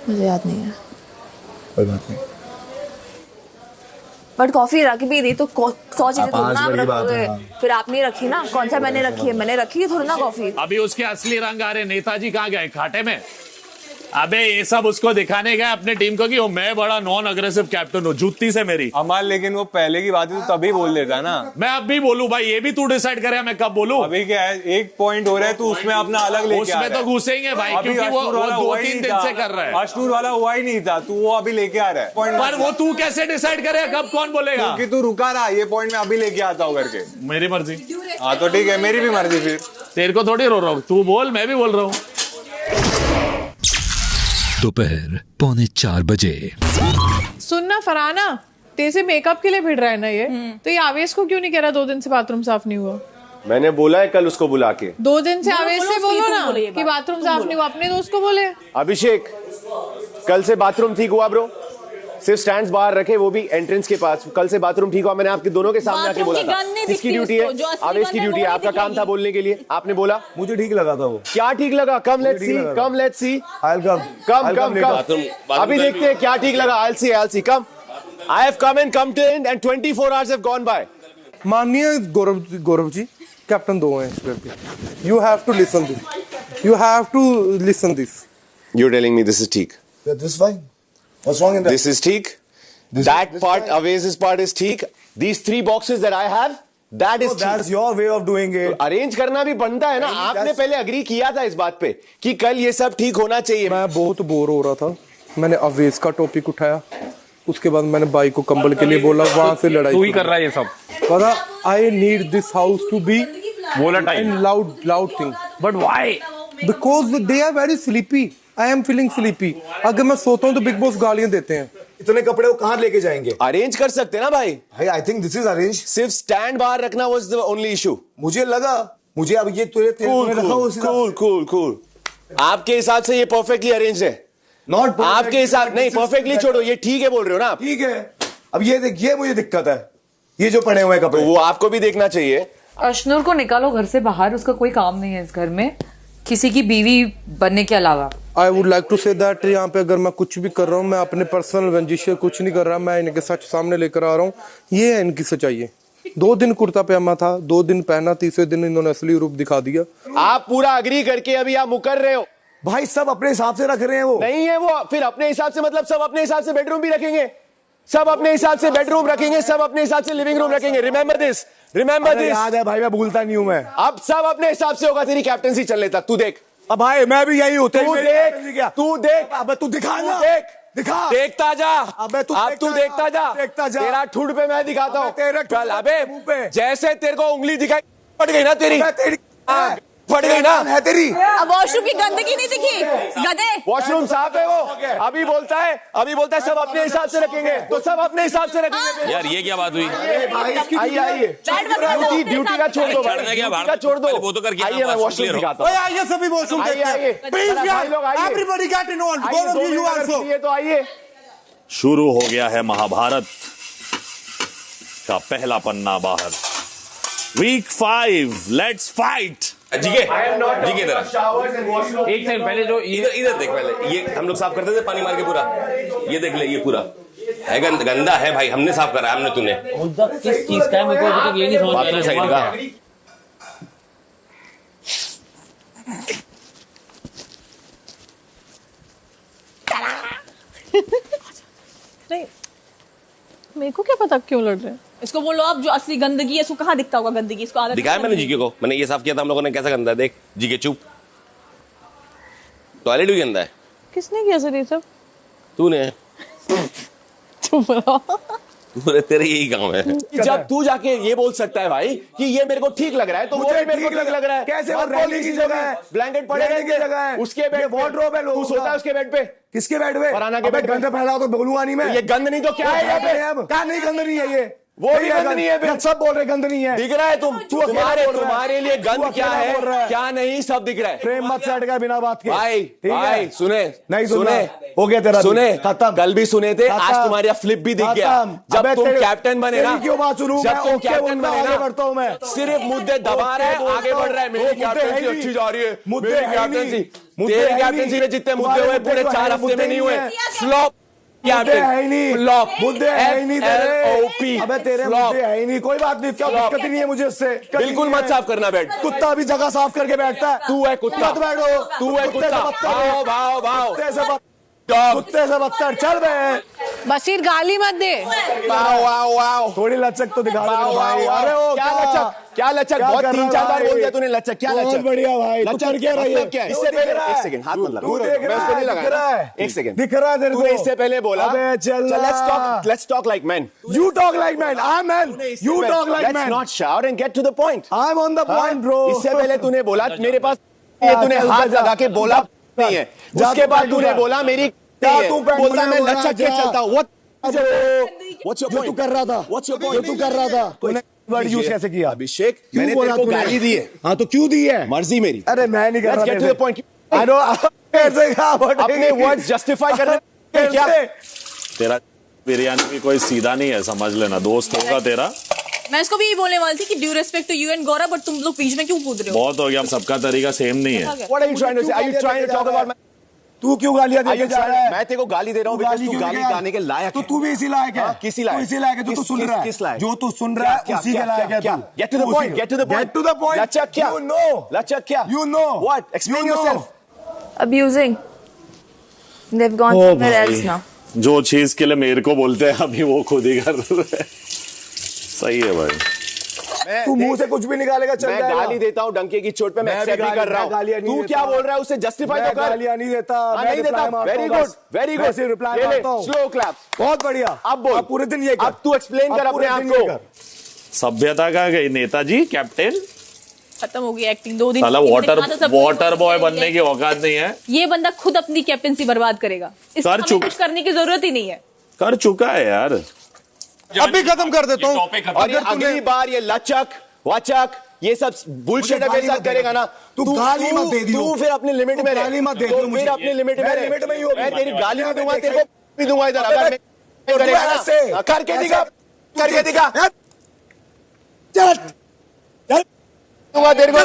मुझे याद नहीं है। कोई बात नहीं, बट कॉफी रख भी दी तो 100 चीजें थोड़ा ना रखोगे। फिर आपने रखी ना, कौन सा मैंने रखी है? मैंने रखी है थोड़ा ना कॉफी। अभी उसके असली रंग आ रहे। नेताजी कहाँ गए? खाटे में? अबे ये सब उसको दिखाने का अपने टीम को कि वो मैं बड़ा नॉन अग्रेसिव कैप्टन हूँ, जुत्ती से मेरी। अमाल लेकिन वो पहले की बात है तो तभी बोल देता ना। मैं अब भी बोलूं भाई, ये भी तू डिसाइड करे मैं कब बोलूं। अभी क्या है, 1 पॉइंट हो रहा है तू उसमें अपना अलग लेके आ रहा है। उसमें तो घुसेंगे भाई, क्योंकि वो 2-3 दिन से कर रहा है। अशनूर वाला हुआ ही नहीं था, तू वो अभी लेके आ रहा है। पर वो तू कैसे डिसाइड करे कब कौन बोलेगा? क्योंकि तू रुका रहा, ये पॉइंट मैं अभी लेके आता हूँ करके। मेरी मर्जी। हाँ तो ठीक है, मेरी भी मर्जी। फिर तेरे को थोड़ी रो रहा हूँ, तू बोल, मैं भी बोल रहा हूँ। दोपहर 3:45 बजे। सुनना फरहाना, तेरे से मेकअप के लिए भिड़ रहा है ना ये, तो ये आवेश को क्यों नहीं कह रहा 2 दिन से बाथरूम साफ नहीं हुआ? मैंने बोला है कल उसको बुला के। 2 दिन से आवेश से बोलो ना कि बाथरूम साफ नहीं हुआ, अपने दोस्त को बोले। अभिषेक, कल से बाथरूम ठीक हुआ ब्रो, सिर्फ स्टैंड्स बाहर रखे, वो भी एंट्रेंस के पास। कल से बाथरूम ठीक हुआ, मैंने आपके दोनों के सामने आके बोला था। किसकी ड्यूटी है? आवेश की ड्यूटी है, आपका काम था बोलने के लिए। आपने बोला मुझे ठीक लगा था। वो क्या ठीक लगा? Come let's see, come let's see. कम अभी देखते हैं क्या ठीक लगा। I'll see come. I have come and 24 hours have gone by। माननीय गौरव जी, कैप्टन 2 हैं इस करके। You have to listen this। You have to listen this। You're telling me this is ठीक? This is fine। What's wrong in that? This is ठीक? That part, Awez's part is ठीक? These 3 boxes that I have, that is ठीक? That's your way of doing it। Arrange करना भी बनता है ना। आपने पहले अग्री किया था इस बात पे कि कल ये सब ठीक होना चाहिए। मैं बहुत बोर हो रहा था, मैंने अवेज का टॉपिक उठाया, उसके बाद मैंने बाई को कंबल के लिए बोला, वहां से लड़ाई। तू ही कर रहा है ये सब। पर I need this house to be volatile and loud thing। But why? Because they are very sleepy। I am feeling sleepy। अगर मैं सोता हूँ तो बिग बॉस गालियां देते हैं। इतने कपड़े वो कहाँ लेके जाएंगे? अरेंज कर सकते हैं ना भाई। I think this is arrange. सिर्फ स्टैंड बाहर रखना वाज द ओनली इशू। मुझे लगा, मुझे अब ये कूल। आपके हिसाब से ये परफेक्टली अरेंज है? नॉट आपके हिसाब नहीं, परफेक्टली छोड़ो, ये ठीक है बोल रहे हो ना आप? ठीक है। अब ये देख, ये मुझे दिक्कत है, ये जो पड़े हुए हैं कपड़े, वो आपको भी देखना चाहिए। अशनूर को निकालो घर से बाहर, उसका कोई काम नहीं है इस घर में किसी की बीवी बनने के अलावा। I would like to say that यहाँ पे अगर मैं कुछ भी कर रहा हूँ, मैं अपने पर्सनल रंजिश से कुछ नहीं कर रहा, मैं इनके सच सामने लेकर आ रहा हूँ। ये है इनकी सच्चाई है। 2 दिन कुर्ता पजामा था, 2 दिन पहना, तीसरे दिन इन्होंने असली रूप दिखा दिया। आप पूरा अग्री करके अभी आप मुकर रहे हो। भाई सब अपने हिसाब से रख रहे हैं। वो नहीं है, वो फिर अपने हिसाब से मतलब सब अपने हिसाब से बेडरूम भी रखेंगे, सब अपने हिसाब से बेडरूम रखेंगे, सब अपने हिसाब से लिविंग रूम रखेंगे। Remember this, remember this. याद है भाई, मैं भूलता नहीं हूं मैं। अब सब अपने हिसाब से होगा तेरी कैप्टनसी चलने तक। तू देख, अब भाई मैं भी यही हूं। तू देख, अब तू दिखा ना, दिखा, देखता जा। अबे तू देखता जा। तेरा ठुड पे मैं दिखाता हूँ कल। अबे जैसे तेरे को उंगली दिखाई पड़ गई ना तेरी, फट गई ना है तेरी। अब वॉशरूम की गंदगी नहीं दिखी गधे? वॉशरूम साफ है वो। अभी बोलता है सब अपने हिसाब से रखेंगे, तो सब अपने हिसाब से रखेंगे। यार ये क्या बात हुई? आइए ड्यूटी का छोड़ दो, का छोड़ दो, वो तो करके आइए मैं वॉशरूम दिखाता हूँ। आइए सभी वॉशरूम आइए please everybody get involved. Gaurav ji, you also. ये तो आइए। शुरू हो गया है महाभारत का पहला पन्ना बाहर। Week 5, let's fight. जीके इधर एक सेकंड पहले जो इधर देख, पहले ये हम लोग साफ करते थे पानी मार के पूरा। ये देख ले, ये पूरा है गंदा है भाई, हमने साफ करा, हमने तूने किस चीज का है मेरे को अभी तक ये नहीं समझ आ रहा साइड का। नहीं, मेरे को क्या पता क्यों लड़ रहे हैं। इसको बोलो अब जो असली गंदगी है, इसको कहाँ दिखता होगा गंदगी? इसको आदत दिखाया मैंने जीके को, मैंने ये साफ किया था हम लोगों ने, कैसा गंदा है देख। जीके चुप, टॉयलेट भी गंदा है। किसने किया सर ये सब? तूने। चुप रहो। तेरे यही काम है। जब तू जाके ये बोल सकता है भाई कि ये मेरे को ठीक लग रहा है, तो मुझे मेरे को ठीक लग रहा है। कैसे? वो रैली की जगह है, ब्लैंकेट पड़े जगह है, उसके बेड, वार्डरोब है। तू सोता है उसके बेड पे? किसके बेड पे? फरहाना के बेड पे। गंद फैलाओ तो बोलूंगा नहीं मैं। ये गंद नहीं तो क्या है यहाँ पे? क्या नहीं, गंद नहीं है ये, वो भी गंद नहीं है। सब बोल रहे गंद नहीं है। दिख रहा है तुम्हारे लिए गंद क्या है क्या नहीं, सब दिख रहा है। प्रेम मत से हट गया बिना बात के। भाई सुने, नहीं सुने, हो गया तेरा, सुने खत्म। कल भी सुने थे, आज तुम्हारा फ्लिप भी दिख गया। जब तुम कैप्टन बने ना, क्यों बात सुनूं? जब तुम कैप्टन बने ना, बढ़ता हूं मैं। सिर्फ मुद्दे दबा रहे हैं, आगे बढ़ रहा है। मेरी कैप्टनसी अच्छी जा रही है, मेरी कैप्टनसी। तेरी कैप्टनसी में जितने मुद्दे हुए पूरे 4 हफ्ते में नहीं हुए। फ्लॉप मुद्दे है ही नहीं, फ्लॉप, मुद्दे है ही नहीं तेरे। FLOP, अबे तेरे मुद्दे है ही नहीं, कोई बात नहीं, क्या दिक्कत ही नहीं है मुझे इससे। बिल्कुल मत साफ करना बेड। कुत्ता भी जगह साफ करके बैठता है। तू है कुत्ता, मत बैठो, तू है कुत्ता। भाव भाव भाव, कुत्ते से बदतर, चल बे। बशीर गाली मत दे। वाओ वाओ वाओ, थोड़ी लचक तो दिखा दे भाई। अरे ओ क्या लचक, क्या लचक, बहुत 3-4 बार बोल दिया तूने लचक, क्या लचक। बहुत बढ़िया भाई, लचक क्या रही है, क्या है? इससे पहले एक सेकंड हाथ मत लगा, मैं उसको नहीं लगा, एक सेकंड दिख रहा है तेरे को। तूने इससे पहले बोला अबे चल, let's talk like man. You talk like man, I'm man. You talk like man. Let's not shout and get to the point. I'm on the point, bro. इससे पहले तूने बोला मेरे पास, ये तूने हाथ लगा के बोला नहीं है, उसके बाद तूने बोला मेरी बोलता मैं लचक के चलता हूँ। What's your point? तू कर रहा था, What's your point? तू कर रहा था, तूने वर्ड यूज कैसे किया? अभिषेक, मैंने तेरे को गाली दी है। हाँ तो क्यों दी है? मर्जी मेरी। अरे मैं नहीं कर रहा। Let's get to the point. I don't अपने वर्ड्स जस्टिफाई करने क्या? तेरा बिरयानी भी कोई सीधा नहीं है, समझ लेना, दोस्त होगा तेरा। मैं इसको भी यही बोलने वाली थी कि due respect to you and Gaurav, but तुम लोग बीच में क्यों कूद रहे हो? बहुत हो गया, सबका तरीका सेम नहीं है। What are you trying to say? Are you trying to talk about? तू क्यों गालियां देके जा रहा है? मैं तेरे को गाली दे रहा हूँ because तू गाली गाने के लायक तो तू भी इसी लायक है। किसी लायक? तू इसी लायक है जो तू सुन रहा है। किस लायक? जो तू सुन रहा है उसी के लायक है तू। Get to the point. Get to the point. Get to the point. लचक क्या? You know. लचक क्या? You know. What? Explain yourself. Abusing. They've gone somewhere else now. जो चीज के लिए मेरे को बोलते हैं अभी वो खुद ही कर रहे हैं। सही है भाई। तू मुंह से कुछ भी निकालेगा चल मैं गाली देता हूँ डंके की चोट पे, मैं एक्सेप्ट भी कर रहा हूँ। तू क्या बोल रहा है उसे जस्टिफाई तो कर। गालियां नहीं देता, नहीं देता। Very good, very good. Reply मारता हूँ। स्लो क्लैप, बहुत बढ़िया। अब बोल, पूरे दिन ये कर। अब तू एक्सप्लेन कर अपने आप को। सभ्यता का गई नेताजी, कैप्टन खत्म हो गई एक्टिंग। 2 दिन साला वाटर बॉय बनने की औकात नहीं है। ये बंदा खुद अपनी कैप्टनसी बर्बाद करेगा, इसको कुछ करने की जरूरत ही नहीं है। कर चुका है यार। अभी खत्म कर देता हूँ। और अगली बार ये लचक वाचक ये सब बुलशिट अगर साथ करेगा ना, तू गाली मत दे दियो। तू फिर अपने लिमिट में गाली मत दे दियो मुझे। फिर अपने लिमिट में ही हो। मैं तेरी गाली भी दूंगा, तेरे को भी दूंगा इधर। अगर मैं करेगा ना, करके दिखा, करके दिखा। चल दूंगा तेरे को।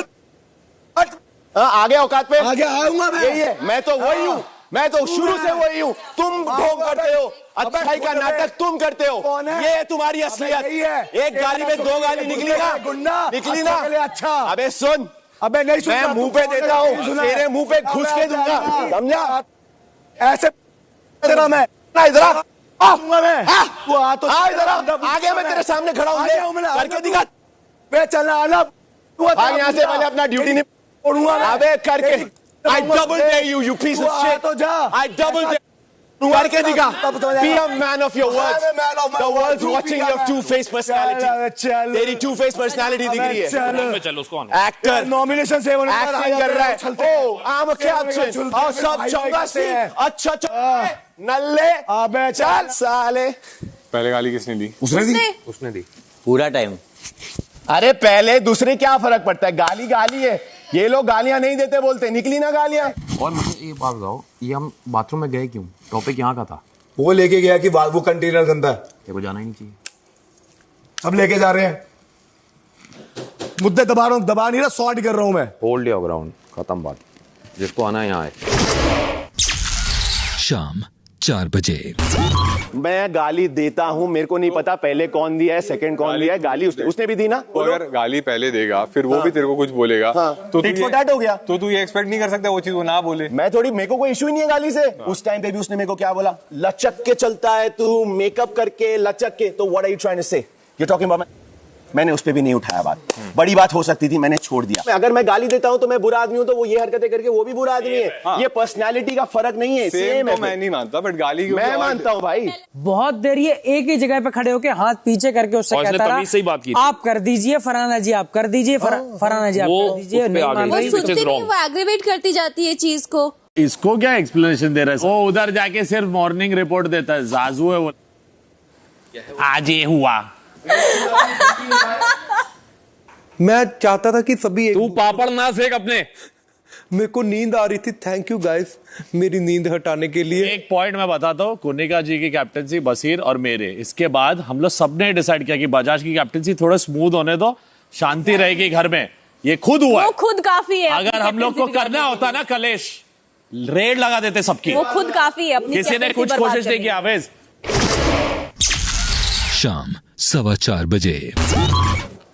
आगे औकात पे आगे आऊंगा मैं। यही है, मैं तो वही हूँ, मैं तो शुरू से वही हूँ। तुम ढोंग करते हो, अच्छाई का नाटक तुम करते हो, ये है तुम्हारी असलियत। एक गाली में 2 गाली निकली ना, निकली ना। अच्छा अबे सुन, अबे नहीं सुन, मैं मुंह पे देता हूँ, तेरे मुंह पे घुस के दूंगा, समझा? ऐसे तेरा मैं इधर तू आ तो इधर आगे, मैं तेरे सामने खड़ा हूँ, करके दिखा। मैं चलना आना भाग यहाँ से, मैंने अपना ड्यूटी नहीं छोड़ूंगा। अबे करके I double dare you, you piece of shit. तो जा। I double dare. करके दिखा। Be a man of your words. The world's watching your two-faced personality. तेरी two-faced personality दिख रही है। Actor. Nomination से acting कर रहा है। Oh, I'm a captain. और सब चौगासी। अच्छा नल्ले। अबे चल साले। पहले गाली किसने दी? उसने दी पूरा टाइम। अरे पहले दूसरे क्या फर्क पड़ता है, गाली गाली है। ये लोग गालियां नहीं देते, बोलते निकली ना गालियां। और मुझे ये बात बताओ, ये हम बाथरूम में गए क्यों? टॉपिक यहाँ का था। वो लेके गया कि वो कंटेनर गंदा है, तेरे को जाना ही नहीं चाहिए। अब लेके जा रहे हैं। मुद्दे दबा रहा हूँ, दबा नहीं रहा, सॉर्ट कर रहा हूँ मैं। होल्ड योर ग्राउंड, खत्म बात। जिसको आना है यहाँ है। शाम 4 बजे। मैं गाली देता हूँ, मेरे को नहीं पता पहले कौन दिया है, सेकंड कौन दिया है। गाली उसने भी दी ना। अगर गाली पहले देगा फिर वो भी तेरे को कुछ बोलेगा, तो हो गया। तो तू ये एक्सपेक्ट नहीं कर सकता वो चीज वो ना बोले। मैं थोड़ी, मेरे को कोई इशू ही नहीं है गाली से। उस टाइम पे भी उसने मेरे को क्या बोला, लचक के चलता है तू, मेकअप करके लचक के। तो what are you trying to say? You talking about? मैंने उस पर भी नहीं उठाया बात। बड़ी बात हो सकती थी, मैंने छोड़ दिया। अगर मैं गाली देता हूँ तो मैं बुरा आदमी हूँ, तो वो ये हरकतें करके वो भी बुरा आदमी है। ये पर्सनालिटी का फर्क नहीं है, सेम है। मैं नहीं मानता, बट गाली मैं मानता हूँ भाई। बहुत देर ये एक ही जगह पे खड़े होके हाथ पीछे करके उससे कहता रहा, आप कर दीजिए फराना जी, आप कर दीजिए फराना जी, आप कर दीजिए। वो एग्रीवेट करती जाती है चीज को। इसको क्या एक्सप्लेनेशन दे रहा है? वो उधर जाके सिर्फ मॉर्निंग रिपोर्ट देता है। जाजू है वो। आज ये हुआ। मैं चाहता था कि सभी तू पापड़ ना सेक अपने। मेरे को नींद आ रही थी। थैंक यू गाइस मेरी नींद हटाने के लिए। एक पॉइंट मैं बताता हूँ, कुनिका जी की कैप्टनसी, बशीर और मेरे, इसके बाद हम लोग सबने डिसाइड किया कि बजाज की कैप्टनसी थोड़ा स्मूथ होने दो, शांति रहेगी घर में। ये खुद हुआ, वो खुद काफी है। अगर हम लोग को करना होता ना कलेश, रेड लगा देते सबकी। वो खुद काफी है अपनी, किसी ने कुछ कोशिश नहीं की। आवेज शाम 4:15 बजे।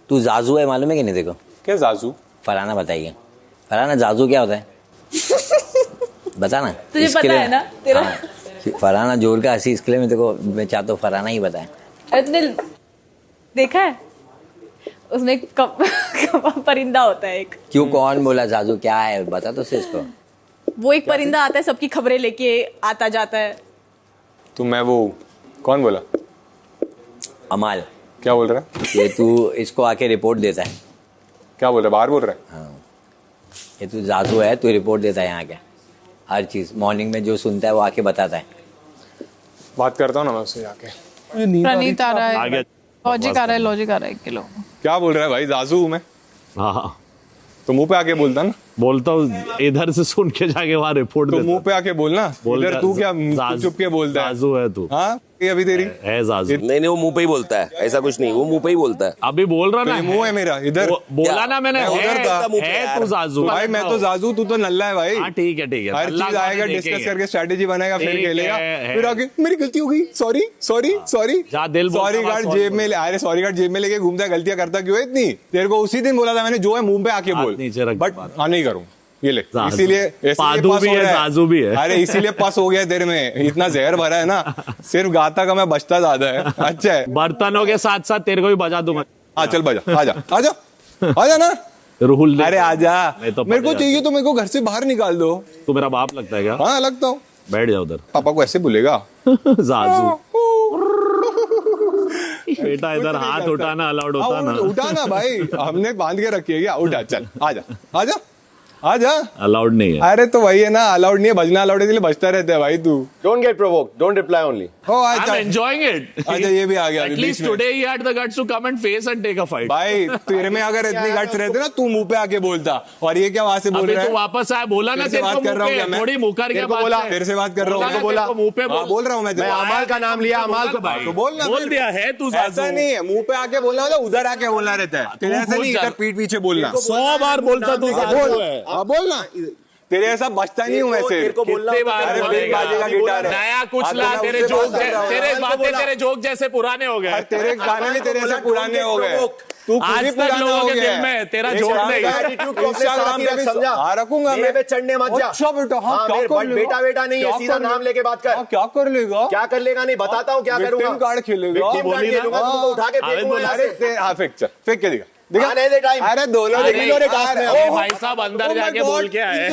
तू जाजू है मालूम है कि नहीं? देखो क्या जाजू? फराना बताइए। फराना जाजू क्या होता है? बता ना। तुझे पता है ना तेरा? फराना जोर का हंसी, इसके लिए मैं देखो मैं चाहता हूँ फराना ही बताए। अरे तूने देखा है उसमें परिंदा होता है एक। क्यों? कौन बोला जादू क्या है? बता तो सही इसको। वो एक परिंदा आता है, सबकी खबरें लेके आता जाता है। तो मैं वो कौन बोला? अमाल। क्या बोल रहा है? ये तू इसको आके रिपोर्ट देता है। क्या बोल रहा है? बाहर बोल रहा है? हाँ, ये तू जादू है, तू रिपोर्ट देता है यहाँ के हर चीज। मॉर्निंग में जो सुनता है वो आके बताता है। बात करता हूँ ना मैं उससे जाके। प्रणीत आ रहा है, लॉजिक आ रहा है, लॉजिक आ रहा है 1 किलो। क्या बोल रहा है भाई? जाजू हूँ मैं। हाँ तो मुंह पे आके बोलता ना। बोलता हूँ, इधर से सुन के जाके वहाँ रिपोर्ट तो मुंह पे आके बोलना। इधर तू क्या चुप के बोलता है? जाजू है तू। हाँ अभी तेरी है जाजू। नहीं वो मुंह पे ही बोलता है, ऐसा कुछ नहीं, वो मुंह पे ही बोलता है। अभी बोल रहा ना, मुंह है मेरा इधर। बोला ना मैंने, है तू जाजू। भाई मैं तो जाजू, तू तो नल्ला है भाई। हाँ ठीक है हर चीज आएगा, डिस्कस करके स्ट्रेटेजी बनाएगा, फिर खेलेगा, फिर आगे मेरी गलती हो गई, sorry sorry sorry. Sorry card जेब में, अरे सॉरी कार्ड जेब में लेके घूमता है, गलतियां करता क्यों है इतनी? तेरे को उसी दिन बोला था मैंने, जो है मुंह पे आके बोल, बट हाँ नहीं करूँ। ये ले, इसीलिए पादू भी है, जाजू भी है। अरे इसीलिए पास हो गया तेरे में, इतना जहर भरा है ना, सिर्फ गाता का मैं बचता ज्यादा है। अच्छा है, बर्तनों के साथ साथ तेरे को भी बजा दूंगा। हाँ चल बजा, आजा आजा आजा ना रूल। अरे आजा, मेरे को चाहिए तो मेरे को घर से बाहर निकाल दो। तू मेरा बाप लगता है क्या? हाँ लगता हूँ। बैठ जाओ उधर। पापा को ऐसे बोलेगा? जाजू। बेटा इधर हाथ उठाना अलाउड होता ना? उठाना भाई, हमने बांध के रखी है क्या? उठा, चल आजा आजा आजा। अलाउड नहीं है। अरे तो वही है ना, अलाउड नहीं है, बजना अलाउड है, इसलिए बचता रहता है भाई तू। Don't get provoked, don't reply only. I'm enjoying it. अच्छा ये भी आ गया। At least today he had the guts to come and face and take a fight. भाई तेरे में अगर इतनी गट्स रहते ना, तू मुंह पे आके बोलता। और ये क्या वहां से बोल रहा है? तू वापस आया, बोला ना तेरे बात कर रहा हूँ मैं, थोड़ी मुकर के बोला, तेरे से बात कर रहा हूँ, बोला मुंह पे बोल रहा हूँ मैं अमाल का नाम लिया, अमाल को तो बोलना, बोल दिया है तू। ऐसा नहीं है, मुंह पे आके बोलना होता, उधर आके बोलना रहता है। तेरे ऐसा नहीं इधर पीठ पीछे बोलना। 100 बार बोलता तू। बोलना, तेरे ऐसा बचता नहीं हूँ वैसे। नया कुछ ला, तेरे जोक, तेरे बातें तेरे जोक जैसे पुराने हो गए। तेरे गाने भी तेरे ऐसे पुराने हो गए। तू आज तक लोगों के दिल में तेरा जोक नहीं। इंस्टाग्राम पे समझा रखूंगा मैं, पे चढ़ने मत जा। अच्छा बेटा, हाँ बेटा बेटा नहीं है, सीधा नाम लेके बात कर। क्या कर लेगा? क्या कर लेगा? नहीं बताता हूँ क्या करूंगा। कार्ड खेलेगा, उठा के फेंकूंगा। फेंक के दिखा। अरे दोनों भाई साहब अंदर जाके बोल के आए,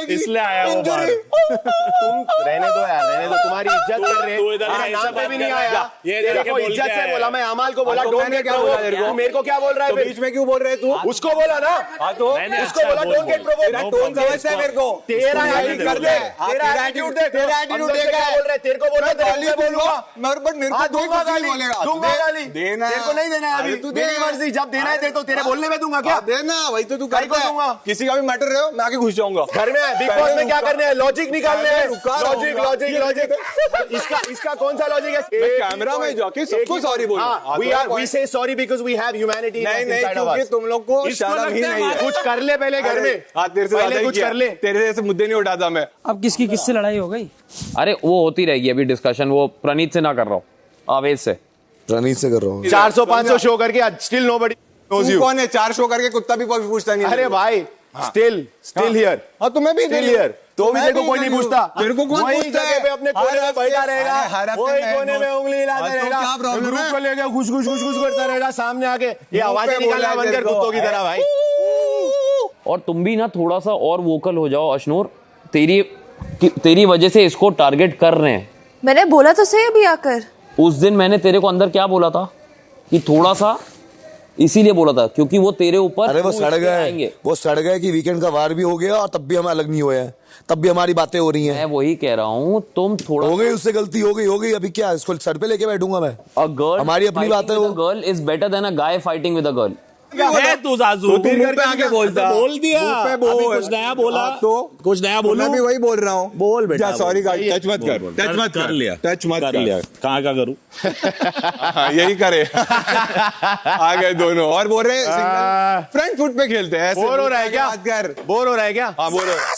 इसलिए आया वो बाहर। तुम रहने दो यार, रहने दो, तुम्हारी इज्जत कर रहे हैं। नाम पे भी नहीं आया, तेरे को इज्जत से बोला। मैं अमाल को बोला, डोंट गेट प्रोवोक्ड। मेरे को क्या बोल रहा है? बीच में क्यों बोल रहे तू? उसको बोला ना, तो उसको बोला डोंट गेट प्रोवोक्ड। टोन समझता है मेरे को। तेरा एटीट्यूड देख, तेरा एटीट्यूड देख, तेरा एटीट्यूड देख। क्या बोल रहा है? तेरे को बोल रहा है, तेरे को बोलूंगा, बट मेरे को दूंगा गाली, दूंगा गाली। देना, तेरे को नहीं देना है अभी, तू मेरी मर्जी, जब देना है दे, तो तेरे बोलने में दूंगा क्या? देना, वही तो तू करता है। किसी का भी मैटर रहे हो, मैं आके घुस जाऊंगा घर में। बिग बॉस में क्या करने हैं? लॉजिक निकालने हैं। Logic logic logic. इसका कौन सा लॉजिक है? कैमरा में जाके सबको सॉरी बोलना। We say sorry because we have humanity inside of us. तुम लोग को शर्म ही नहीं है। कुछ कर ले पहले घर में। हां तेरे से पहले कुछ कर ले। तेरे जैसे मुद्दे नहीं उठाता मैं। अब किसकी किससे लड़ाई हो गई? अरे वो होती रहेगी अभी डिस्कशन। वो प्रणीत से ना कर रहा हूँ, आवेश से। प्रणीत से कर रहा हूँ। 400-500 शो करके स्टिल नोबडी नोज यू। कौन है? 4 शो करके कुत्ता भी कोई पूछता नहीं। अरे भाई स्टिल हियर। हाँ तुम्हें भी स्टिल हियर, तो भी देखो कोई नहीं पूछता। तेरे को कौन वही पूछता जगह है? पे अपने कोने में बैठा रहेगा, वही कोने में उंगली हिलाता रहेगा, ग्रुप को लेके खुश खुश खुश खुश करता रहेगा। सामने आके ये आवाजें निकालना बंद कर कुत्तों की तरह भाई। और तुम भी ना थोड़ा सा और वोकल हो जाओ अशनूर। तेरी वजह से इसको टारगेट कर रहे हैं। मैंने बोला तो सही अभी आकर। उस दिन मैंने तेरे को अंदर क्या बोला था कि थोड़ा सा, इसीलिए बोला था क्योंकि वो तेरे ऊपर। अरे वो सड़ गए कि वीकेंड का वार भी हो गया और तब भी हम अलग नहीं हुए हैं, तब भी हमारी बातें हो रही हैं। मैं वही कह रहा हूँ, तुम थोड़ा हो गई, उससे गलती हो गई। अभी क्या इसको सर पे लेके बैठूंगा मैं? A girl हमारी अपनी बात है। वो girl is better than a guy fighting with a girl. है तू जाजू, तो मुंह पे आके बोलता, बोल दिया, अभी कुछ नया बोला तो कुछ नया बोलूं, मैं भी वही बोल रहा हूँ, बोल बेटा, सॉरी गाइस, टच मत कर, टच मत कर लिया, टच मत कर लिया, कहाँ का करूं? यही करे। आ गए दोनों और बोल रहे फ्रंट फुट पे खेलते हैं। बोर हो रहा है क्या? बोर हो रहा है क्या? हाँ बोर हो रहा है।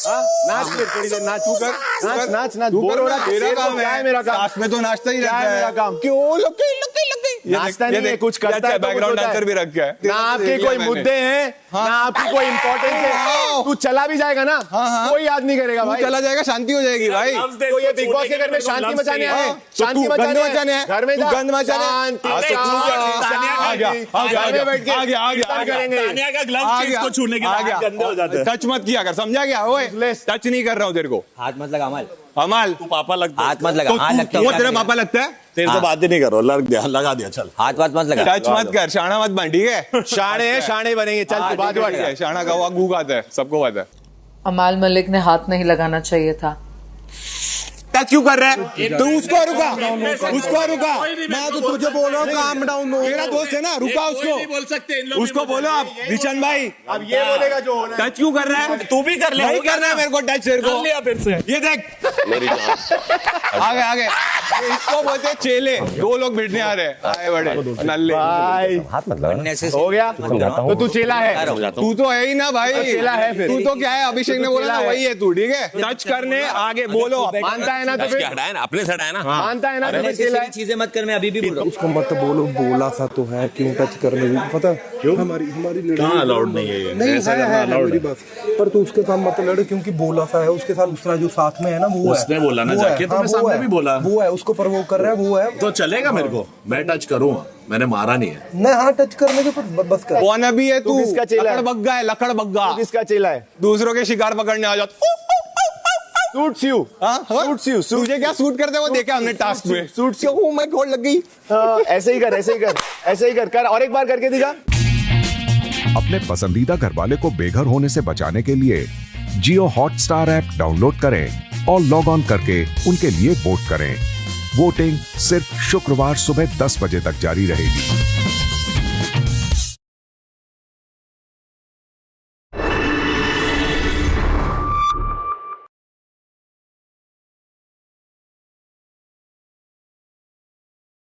नाच थोड़ी देर, नाच, तू कर, नाच नाच। बोर हो रहा है, तेरा काम है मेरा काम, साथ में तो नाचता ही रहता है। मेरा काम क्यों लग गई नाचता नहीं है, कुछ करता है, बैकग्राउंड डांसर भी रख है ना। आपके कोई मुद्दे हैं ना, आपकी कोई इंपॉर्टेंस है। तू चला भी जाएगा ना, कोई याद नहीं करेगा भाई, चला जाएगा, शांति हो जाएगी भाई। तो ये बिग बॉस के घर में शांति मचाने आए, शांति मचाने हैं, घर में जा, गंद मचाने टच मत किया कर, समझा क्या? ओए टच नहीं कर रहा हूँ तेरे को, हाथ मत लगा अमल, अमल तू पापा लगता, हाथ मत लगा, हाँ लगता वो तेरा पापा लगता है, तेरे से बात ही नहीं करो, लगा दिया, चल हाथ मत लगा, टच मत कर, शाना मत बन, ठीक है? शाणे बनेंगे, चल बात है, शाना का हुआ गूग आता है, सबको पता है। अमाल मलिक ने हाथ नहीं लगाना चाहिए था। टच क्यों कर रहा है? तू उसको रुका, मैं तो तुझे बोल रहा हूँ काम डाउन, मेरा दोस्त है ना, रुका उसको, उसको बोलो आप निशन भाई, अब ये बोलेगा जो होना है। टच क्यों कर रहा है? तू भी कर ले, नहीं करना है मेरे को टच, तेरे को लिया फिर से, ये देख आगे इसको बोलते हैं चेले, दो लोग भिड़ने आ रहे हैं, आए बड़े नल्ले भाई, हाथ मत लगा, हो गया तो तू चेला है, तू तो है ही ना भाई, चेला है फिर, तू तो क्या है? अभिषेक ने बोला ना वही है तू, ठीक है? टच करने आगे बोलो, मानता है ना तो फिर हटाए ना, अपने से हटाए ना, मानता है ना तो चेला है। चीजें मत कर, मैं अभी भी बोल रहा हूँ। उसको मत बोलो, बोला सा तो है, क्यों टच करने भी पता क्यों? हमारी कहाँ अलाउड नहीं है ये? नहीं है मेरी बात, पर तू उसके साथ मत लड़, क्योंकि बोला सा है उसके साथ, दूसरा जो साथ में है ना वो है, उसने बोला ना जाके, तो मैं सामने भी बोला, वो है, उसको प्रवोक कर रहा है, वो है, तो चलेगा मेरे को, मैं टच करूँ, मैंने मारा नहीं है। नहीं हाँ टच करने के बस कर। कौन अभी है तू? किसका चेला है? लकड़ बग्गा, किसका चेला है? दूसरों के शिकार पकड़ने आ जाता। सूट्स यू, तुझे क्या सूट करते वो देखा हमने टास्क में, सूट्स यू, मैं गोल लग गई। ऐसे ही कर, और एक बार करके दिखा। अपने पसंदीदा घरवाले को बेघर होने से बचाने के लिए जियो हॉटस्टार ऐप डाउनलोड करें और लॉग ऑन करके उनके लिए वोट करें। वोटिंग सिर्फ शुक्रवार सुबह 10 बजे तक जारी रहेगी।